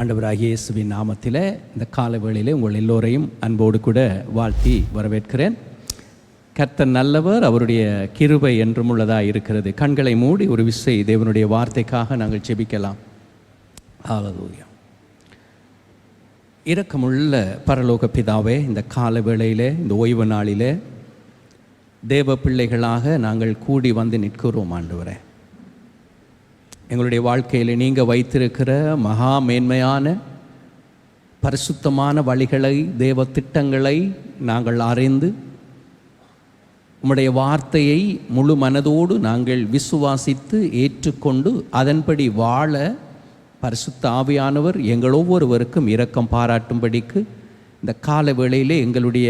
ஆண்டவராகிய இயேசுவின் நாமத்தில் இந்த கால வேளையிலே உங்கள் எல்லோரையும் அன்போடு கூட வாழ்த்தி வரவேற்கிறேன். கர்த்தர் நல்லவர், அவருடைய கிருபை என்றும் உள்ளதாக இருக்கிறது. கண்களை மூடி ஒரு விசை தேவனுடைய வார்த்தைக்காக நாங்கள் ஜெபிக்கலாம். ஹல்லேலூயா. இரக்கமுள்ள பரலோக பிதாவே, இந்த கால வேளையிலே, இந்த ஓய்வு நாளிலே தேவ பிள்ளைகளாக நாங்கள் கூடி வந்து நிற்கிறோம். ஆண்டவரே, எங்களுடைய வாழ்க்கையில் நீங்கள் வைத்திருக்கிற மகா மேன்மையான பரிசுத்தமான வழிகளை, தேவ திட்டங்களை நாங்கள் அறிந்து உம்முடைய வார்த்தையை முழு மனதோடு நாங்கள் விசுவாசித்து ஏற்றுக்கொண்டு அதன்படி வாழ பரிசுத்த ஆவியானவர் எங்கள் ஒவ்வொருவருக்கும் இரக்கம் பாராட்டும்படிக்கு இந்த கால வேளையிலே எங்களுடைய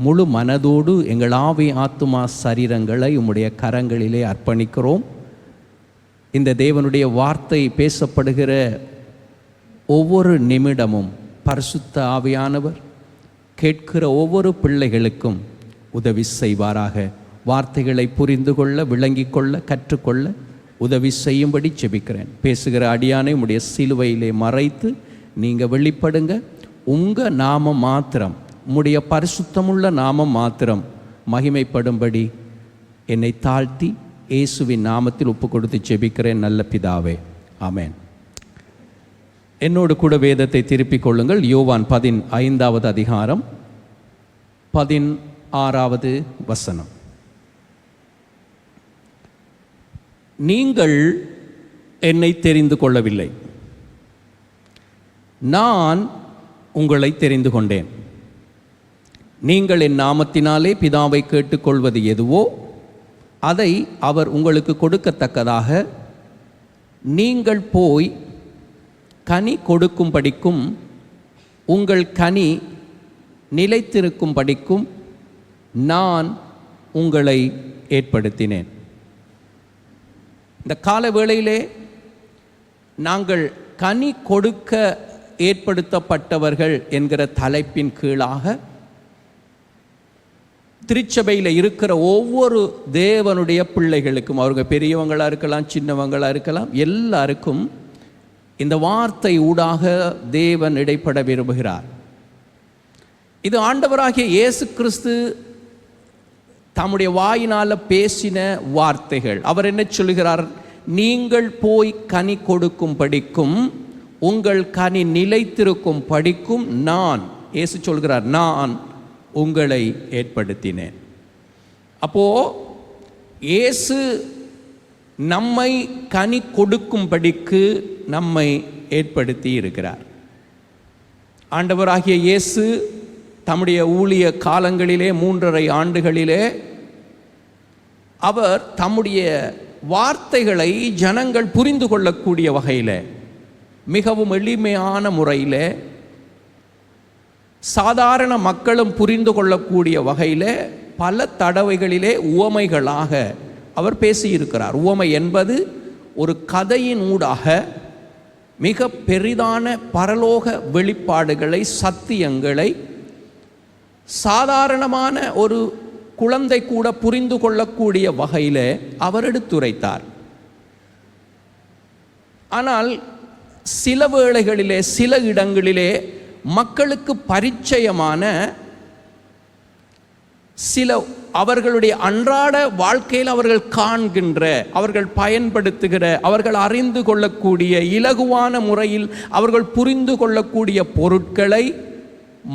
முழு மனதோடு எங்கள் ஆவி ஆத்துமா சரீரங்களை உம்முடைய கரங்களிலே அர்ப்பணிக்கிறோம். இந்த தேவனுடைய வார்த்தை பேசப்படுகிற ஒவ்வொரு நிமிடமும் பரிசுத்த ஆவியானவர் கேட்கிற ஒவ்வொரு பிள்ளைகளுக்கும் உதவி செய்வாராக. வார்த்தைகளை புரிந்து கொள்ள, விளங்கி கொள்ள, கற்றுக்கொள்ள உதவி செய்யும்படி ஜெபிக்கிறேன். பேசுகிற அடியானை உம்முடைய சிலுவையிலே மறைத்து நீங்கள் வெளிப்படுங்க. உங்கள் நாமம் மாத்திரம், உம்முடைய பரிசுத்தமுள்ள நாமம் மாத்திரம் மகிமைப்படும்படி என்னை தாழ்த்தி இயேசுவின் நாமத்தில் ஒப்பு கொடுத்து ஜெபிக்கிறேன் நல்ல பிதாவே, ஆமென். என்னோடு கூட வேதத்தை திருப்பிக் கொள்ளுங்கள். யோவான் 15வது அதிகாரம் 16வது வசனம். நீங்கள் என்னை தெரிந்து கொள்ளவில்லை, நான் உங்களை தெரிந்து கொண்டேன். நீங்கள் என் நாமத்தினாலே பிதாவை கேட்டுக்கொள்வது எதுவோ அதை அவர் உங்களுக்கு கொடுக்கத்தக்கதாக நீங்கள் போய் கனி கொடுக்கும்படிக்கும் உங்கள் கனி நிலைத்திருக்கும்படிக்கும் நான் உங்களை ஏற்படுத்தினேன். இந்த கால வேளையிலே நாங்கள் கனி கொடுக்க ஏற்படுத்தப்பட்டவர்கள் என்கிற தலைப்பின் கீழாக திருச்சபையில் இருக்கிற ஒவ்வொரு தேவனுடைய பிள்ளைகளுக்கும், அவர்கள் பெரியவங்களாக இருக்கலாம், சின்னவங்களாக இருக்கலாம், எல்லாருக்கும் இந்த வார்த்தை ஊடாக தேவன் இடைப்பட விரும்புகிறார். இது ஆண்டவராகிய இயேசு கிறிஸ்து தம்முடைய வாயினால் பேசின வார்த்தைகள். அவர் என்ன சொல்கிறார்? நீங்கள் போய் கனி கொடுக்கும் படிக்கும் உங்கள் கனி நிலைத்திருக்கும் படிக்கும் நான், இயேசு சொல்கிறார், நான் உங்களை ஏற்படுத்தினேன். அப்போ இயேசு நம்மை கனி கொடுக்கும்படிக்கு நம்மை ஏற்படுத்தி இருக்கிறார். ஆண்டவராகிய இயேசு தம்முடைய ஊழிய காலங்களிலே 3.5 ஆண்டுகளிலே அவர் தம்முடைய வார்த்தைகளை ஜனங்கள் புரிந்து கொள்ளக்கூடிய வகையில் மிகவும் எளிமையான முறையில், சாதாரண மக்களும் புரிந்து கொள்ளக்கூடிய வகையில் பல தடவைகளிலே உவமைகளாக அவர் பேசியிருக்கிறார். உவமை என்பது ஒரு கதையின் ஊடாக மிக பெரிதான பரலோக வெளிப்பாடுகளை, சத்தியங்களை சாதாரணமான ஒரு குழந்தை கூட புரிந்து கொள்ளக்கூடிய வகையில் அவர் எடுத்துரைத்தார். ஆனால் சில வேளைகளிலே, சில இடங்களிலே மக்களுக்கு பரிச்சயமான சில அவர்களுடைய அன்றாட வாழ்க்கையில் அவர்கள் காண்கின்ற, அவர்கள் பயன்படுத்துகிற, அவர்கள் அறிந்து கொள்ளக்கூடிய, இலகுவான முறையில் அவர்கள் புரிந்து கொள்ளக்கூடிய பொருட்களை,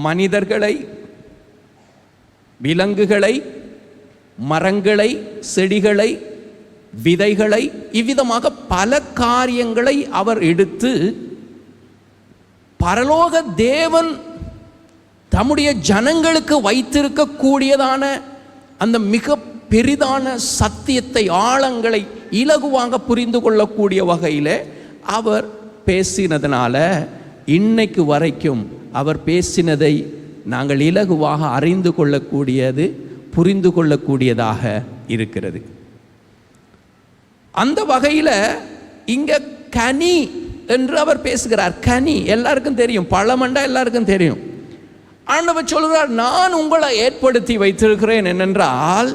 மனிதர்களை, விலங்குகளை, மரங்களை, செடிகளை, விதைகளை, இவ்விதமாக பல காரியங்களை அவர் எடுத்து பரலோக தேவன் தம்முடைய ஜனங்களுக்கு வைத்திருக்கக்கூடியதான அந்த மிக பெரிதான சத்தியத்தை, ஆழங்களை இலகுவாக புரிந்து கொள்ளக்கூடிய வகையில் அவர் பேசினதுனால இன்னைக்கு வரைக்கும் அவர் பேசினதை நாங்கள் இலகுவாக அறிந்து கொள்ளக்கூடியது, புரிந்து கொள்ளக்கூடியதாக இருக்கிறது. அந்த வகையில் இங்கே கனி என்று அவர் பேசுகிறார். கனி எல்லாருக்கும் தெரியும், பழமண்டா எல்லாருக்கும் தெரியும். ஆண்டவர் சொல்கிறார், நான் உங்களை ஏற்படுத்தி வைத்திருக்கிறேன் என்னென்றால்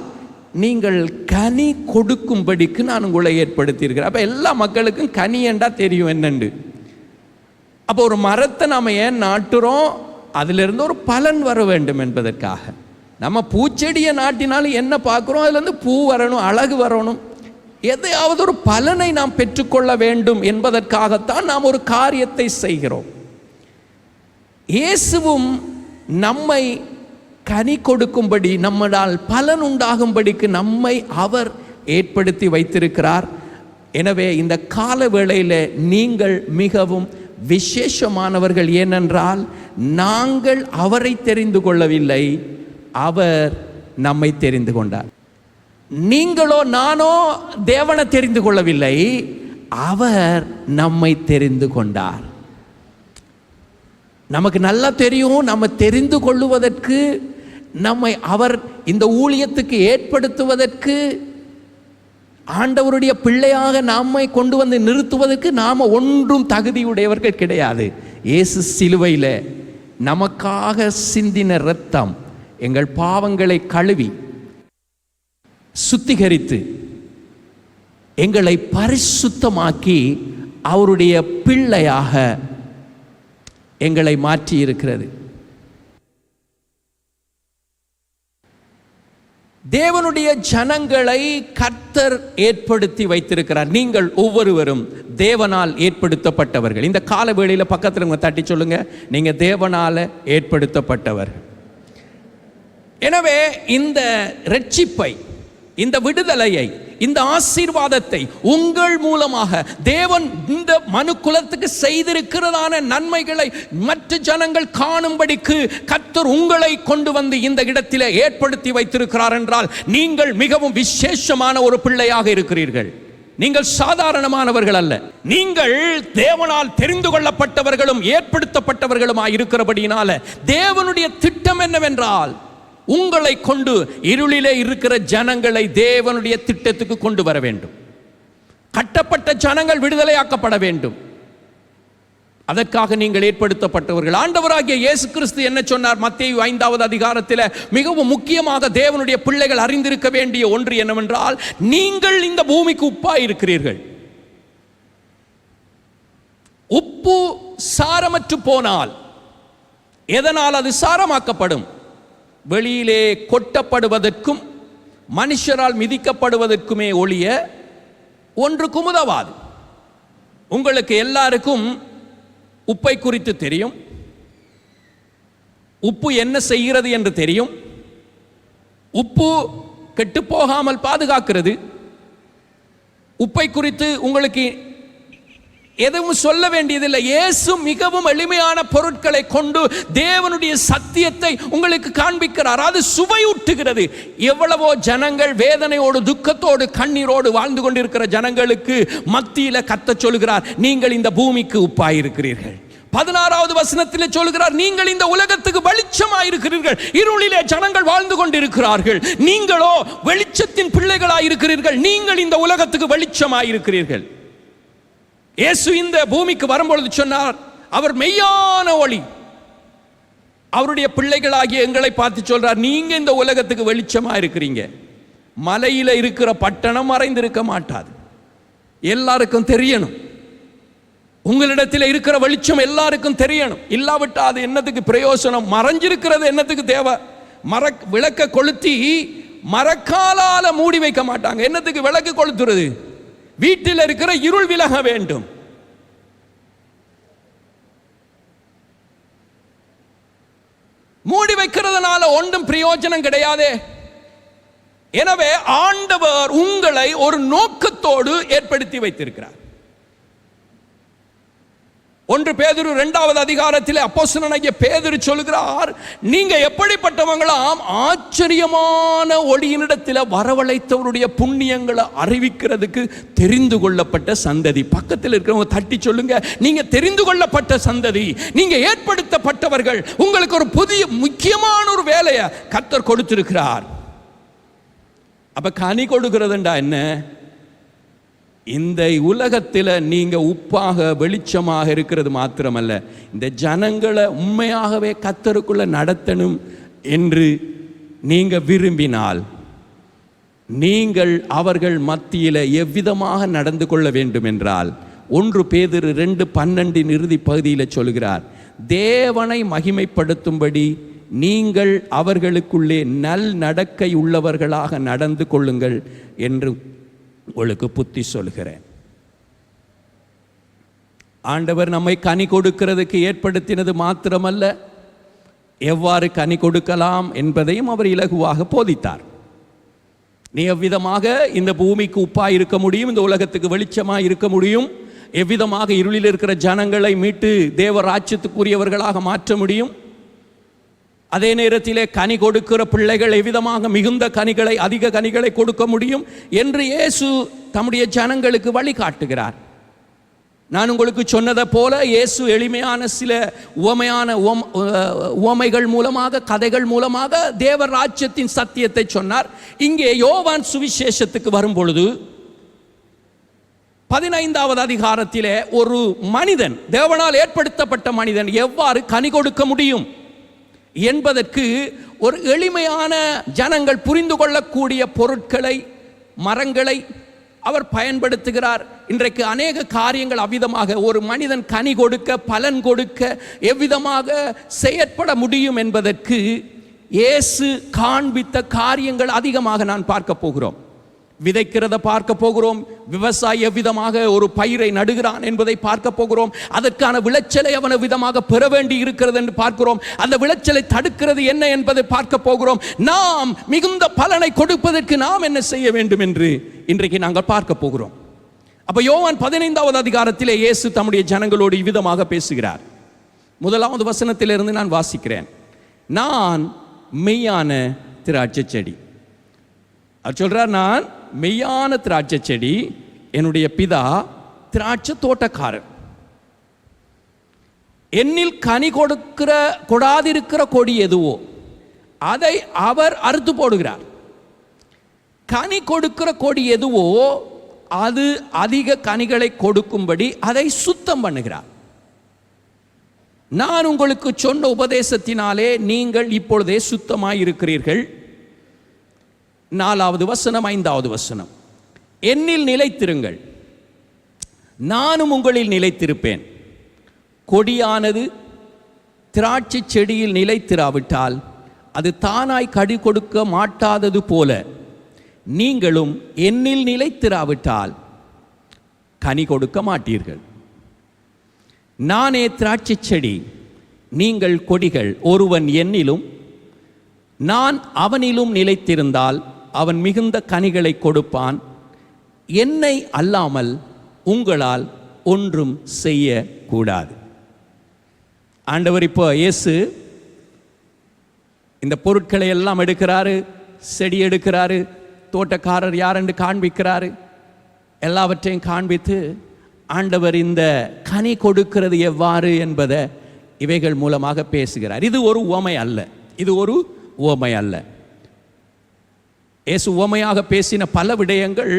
நீங்கள் கனி கொடுக்கும்படிக்கு நான் உங்களை ஏற்படுத்தி இருக்கிறேன். அப்போ எல்லா மக்களுக்கும் கனி என்றா தெரியும் என்னண்டு. அப்போ ஒரு மரத்தை நாம் ஏன் நாட்டுறோம்? அதிலிருந்து ஒரு பலன் வர வேண்டும் என்பதற்காக. நம்ம பூச்செடியை நாட்டினாலும் என்ன பார்க்குறோம்? அதுலேருந்து பூ வரணும், அழகு வரணும், எதையாவது ஒரு பலனை நாம் பெற்றுக்கொள்ள வேண்டும் என்பதற்காகத்தான் நாம் ஒரு காரியத்தை செய்கிறோம். இயேசுவும் நம்மை கனி கொடுக்கும்படி, நம்மளால் பலன் உண்டாகும்படிக்கு நம்மை அவர் ஏற்படுத்தி வைத்திருக்கிறார். எனவே இந்த கால வேளையில் நீங்கள் மிகவும் விசேஷமானவர்கள். ஏனென்றால் நாங்கள் அவரை தெரிந்து கொள்ளவில்லை, அவர் நம்மை தெரிந்து கொண்டார். நீங்களோ நானோ தேவனை தெரிந்து கொள்ளவில்லை, அவர் நம்மை தெரிந்து கொண்டார். நமக்கு நல்லா தெரியும், நம்ம தெரிந்து கொள்ளுவதற்கு, நம்மை அவர் இந்த ஊழியத்துக்கு ஏற்படுத்துவதற்கு, ஆண்டவருடைய பிள்ளையாக நம்மை கொண்டு வந்து நிறுத்துவதற்கு நாம் ஒன்றும் தகுதியுடையவர்கள் கிடையாது. இயேசு சிலுவையில் நமக்காக சிந்தின இரத்தம் எங்கள் பாவங்களை கழுவி சுத்திகரித்து எங்களை பரிசுத்தமாக்கி அவருடைய பிள்ளையாக எங்களை மாற்றி இருக்கிறது. தேவனுடைய ஜனங்களை கர்த்தர் ஏற்படுத்தி வைத்திருக்கிறார். நீங்கள் ஒவ்வொருவரும் தேவனால் ஏற்படுத்தப்பட்டவர்கள். இந்த கால வேளையில் பக்கத்தில் தட்டி சொல்லுங்க, நீங்க தேவனால ஏற்படுத்தப்பட்டவர். எனவே இந்த இரட்சிப்பை, இந்த விடுதலையை, இந்த ஆசீர்வாதத்தை உங்கள் மூலமாக தேவன் இந்த மனு குலத்துக்கு செய்திருக்கிறதான நன்மைகளை மற்ற ஜனங்கள் காணும்படிக்கு கர்த்தர் உங்களை கொண்டு வந்து இந்த இடத்திலே ஏற்படுத்தி வைத்திருக்கிறார் என்றால் நீங்கள் மிகவும் விசேஷமான ஒரு பிள்ளையாக இருக்கிறீர்கள். நீங்கள் சாதாரணமானவர்கள் அல்ல. நீங்கள் தேவனால் தெரிந்து கொள்ளப்பட்டவர்களும் ஏற்படுத்தப்பட்டவர்களுமாய் இருக்கிறபடியினால தேவனுடைய திட்டம் என்னவென்றால் உங்களை கொண்டு இருளிலே இருக்கிற ஜனங்களை தேவனுடைய திட்டத்துக்கு கொண்டு வர வேண்டும். கட்டப்பட்ட ஜனங்கள் விடுதலையாக்கப்பட வேண்டும். அதற்காக நீங்கள் ஏற்படுத்தப்பட்டவர்கள். ஆண்டவராகிய இயேசு கிறிஸ்து என்ன சொன்னார்? மத்தேயு 5வது அதிகாரத்தில் மிகவும் முக்கியமாக தேவனுடைய பிள்ளைகள் அறிந்திருக்க வேண்டிய ஒன்று என்னவென்றால், நீங்கள் இந்த பூமிக்கு உப்பாய் இருக்கிறீர்கள். உப்பு சாரமற்று போனால் எதனால் அது சாரமாக்கப்படும்? வெளியிலே கொட்டப்படுவதற்கும் மனுஷரால் மிதிக்கப்படுவதற்குமே ஒழிய ஒன்றுக்கும் உதவாது. உங்களுக்கு எல்லாருக்கும் உப்பை குறித்து தெரியும். உப்பு என்ன செய்கிறது என்று தெரியும். உப்பு கெட்டு போகாமல் பாதுகாக்கிறது. உப்பை குறித்து உங்களுக்கு எதுவும் சொல்ல வேண்டியதில்லை. இயேசு மிகவும் எளிமையான பொருட்களை கொண்டு தேவனுடைய சத்தியத்தை உங்களுக்கு காண்பிக்கிறார். அது சுவையூட்டுகிறது. எவ்வளவோ ஜனங்கள் வேதனையோடு, துக்கத்தோடு, கண்ணீரோடு வாழ்ந்து கொண்டிருக்கிற ஜனங்களுக்கு மத்தியில் கர்த்தர் சொல்கிறார், நீங்கள் இந்த பூமிக்கு உப்பாயிருக்கிறீர்கள். 16வது வசனத்தில் சொல்கிறார், நீங்கள் இந்த உலகத்துக்கு வெளிச்சமாயிருக்கிறீர்கள். இருளிலே ஜனங்கள் வாழ்ந்து கொண்டிருக்கிறார்கள், நீங்களோ வெளிச்சத்தின் பிள்ளைகளாயிருக்கிறீர்கள். நீங்கள் இந்த உலகத்துக்கு வெளிச்சமாயிருக்கிறீர்கள். இயேசு இந்த பூமிக்கு வரும்பொழுது சொன்னார், அவர் மெய்யான ஒளி. அவருடைய பிள்ளைகளாகிய எங்களை பார்த்து சொல்றார், நீங்க இந்த உலகத்துக்கு வெளிச்சமா இருக்கிறீங்க. மலையில இருக்கிற பட்டணம் மறைந்திருக்க மாட்டாது. எல்லாருக்கும் தெரியணும். உங்களிடத்தில் இருக்கிற வெளிச்சம் எல்லாருக்கும் தெரியணும். இல்லாவிட்டால் அது என்னத்துக்கு பிரயோசனம்? மறைஞ்சிருக்கிறது என்னத்துக்கு தேவை? விளக்க கொளுத்தி மரக்காலால மூடி வைக்க மாட்டாங்க. என்னத்துக்கு விளக்கு கொளுத்துறது? வீட்டில் இருக்கிற இருள் விலக வேண்டும். மூடி வைக்கிறதுனால ஒன்றும் பிரயோஜனம் கிடையாது. எனவே ஆண்டவர் உங்களை ஒரு நோக்கத்தோடு ஏற்படுத்தி வைத்திருக்கிறார். 1 பேதுரு 2வது அதிகாரத்தில் அப்போஸ்தலனாகிய பேதுரு சொல்கிறார், நீங்க எப்படிப்பட்டவங்களாம்? ஆச்சரியமான ஒளியினிடத்தில் வரவழைத்தவருடைய புண்ணியங்களை அறிவிக்கிறதுக்கு தெரிந்து கொள்ளப்பட்ட சந்ததி. பக்கத்தில் இருக்கிறவங்க தட்டி சொல்லுங்க, நீங்க தெரிந்து கொள்ளப்பட்ட சந்ததி, நீங்க ஏற்படுத்தப்பட்டவர்கள். உங்களுக்கு ஒரு புதிய முக்கியமான ஒரு வேலையை கர்த்தர் கொடுத்திருக்கிறார். அப்ப கனி கொடுக்கிறதுண்டா என்ன? இந்த உலகத்தில் நீங்க உப்பாக வெளிச்சமாக இருக்கிறது மாத்திரமல்ல, இந்த ஜனங்களை உண்மையாகவே கர்த்தருக்குள்ள நடத்தணும் என்று நீங்க விரும்பினால், நீங்கள் அவர்கள் மத்தியில் எவ்விதமாக நடந்து கொள்ள வேண்டும் என்றால், 1 பேதுரு 2:12 இறுதி பகுதியில் சொல்கிறார், தேவனை மகிமைப்படுத்தும்படி நீங்கள் அவர்களுக்குள்ளே நல் நடக்கை உள்ளவர்களாக நடந்து கொள்ளுங்கள் என்று உங்களுக்கு புத்தி சொல்கிறேன். ஆண்டவர் நம்மை கனி கொடுக்கிறதுக்கு ஏற்படுத்தினது மாத்திரமல்ல, எவ்வாறு கனி கொடுக்கலாம் என்பதையும் அவர் இலகுவாக போதித்தார். நீ எவ்விதமாக இந்த பூமிக்கு உப்பாய் இருக்க முடியும், இந்த உலகத்துக்கு வெளிச்சமாய் இருக்க முடியும், எவ்விதமாக இருளில் இருக்கிற ஜனங்களை மீட்டு தேவ ராஜ்யத்துக்குரியவர்களாக மாற்ற முடியும், அதே நேரத்திலே கனி கொடுக்கிற பிள்ளைகள் எவ்விதமாக மிகுந்த கனிகளை, அதிக கனிகளை கொடுக்க முடியும் என்று இயேசு தம்முடைய ஜனங்களுக்கு வழிகாட்டுகிறார். நான் உங்களுக்கு சொன்னதை போல இயேசு எளிமையான சில உவமைகள் மூலமாக, கதைகள் மூலமாக தேவ ராஜ்யத்தின் சத்தியத்தை சொன்னார். இங்கே யோவான் சுவிசேஷத்துக்கு வரும் பொழுது 15வது அதிகாரத்திலே ஒரு மனிதன், தேவனால் ஏற்படுத்தப்பட்ட மனிதன் எவ்வாறு கனி கொடுக்க முடியும் என்பதற்கு ஒரு எளிமையான, ஜனங்கள் புரிந்து கொள்ளக்கூடிய பொருட்களை, மரங்களை அவர் பயன்படுத்துகிறார். இன்றைக்கு அநேக காரியங்கள் அவ்விதமாக ஒரு மனிதன் கனி கொடுக்க, பலன் கொடுக்க எவ்விதமாக செயற்பட முடியும் என்பதற்கு இயேசு காண்பித்த காரியங்கள் அதிகமாக நான் பார்க்க போகிறோம். விதைக்கிறத பார்க்க போகிறோம், விவசாயி எவ்விதமாக ஒரு பயிரை நடுகிறான் என்பதை பார்க்க போகிறோம், அதற்கான விளைச்சலை அவன் விதமாக பெற வேண்டி இருக்கிறது என்று பார்க்கிறோம், அந்த விளைச்சலை தடுக்கிறது என்ன என்பதை பார்க்க போகிறோம். நாம் மிகுந்த பலனை கொடுப்பதற்கு நாம் என்ன செய்ய வேண்டும் என்று இன்றைக்கு நாங்கள் பார்க்க போகிறோம். அப்ப யோவான் 15வது அதிகாரத்திலே இயேசு தம்முடைய ஜனங்களோடு இவ்விதமாக பேசுகிறார். 1வது வசனத்திலிருந்து நான் வாசிக்கிறேன். நான் மெய்யான திராட்சை செடி. அவர் சொல்றார், நான் மெய்யான திராட்சை செடி, என்னுடைய பிதா திராட்சை தோட்டக்காரர். என்னில் கனி கொடாதிருக்கிற கொடி எதுவோ அதை அவர் அறுத்து போடுகிறார். கனி கொடுக்கிற கொடி எதுவோ அது அதிக கனிகளை கொடுக்கும்படி அதை சுத்தம் பண்ணுகிறார். நான் உங்களுக்கு சொன்ன உபதேசத்தினாலே நீங்கள் இப்பொழுதே சுத்தமாய் இருக்கிறீர்கள். 4வது வசனம், 5வது வசனம், என்னில் நிலைத்திருங்கள், நானும் உங்களில் நிலைத்திருப்பேன். கொடியானது திராட்சை செடியில் நிலைத்திராவிட்டால் அது தானாய் கனி கொடுக்க மாட்டாதது போல நீங்களும் என்னில் நிலைத்திராவிட்டால் கனி கொடுக்க மாட்டீர்கள். நானே திராட்சை செடி, நீங்கள் கொடிகள். ஒருவன் என்னிலும் நான் அவனிலும் நிலைத்திருந்தால் அவன் மிகுந்த கனிகளை கொடுப்பான். என்னை அல்லாமல் உங்களால் ஒன்றும் செய்யக்கூடாது. ஆண்டவர் இப்போ இயேசு இந்த பொருட்களை எல்லாம் எடுக்கிறாரு, செடி எடுக்கிறாரு, தோட்டக்காரர் யார் என்று காண்பிக்கிறாரு, எல்லாவற்றையும் காண்பித்து ஆண்டவர் இந்த கனி கொடுக்கிறது எவ்வாறு என்பதை இவைகள் மூலமாக பேசுகிறார். இது ஒரு உவமை அல்ல, இது ஒரு உவமை அல்ல. இயேசு உவமையாக பேசின பல விடயங்கள்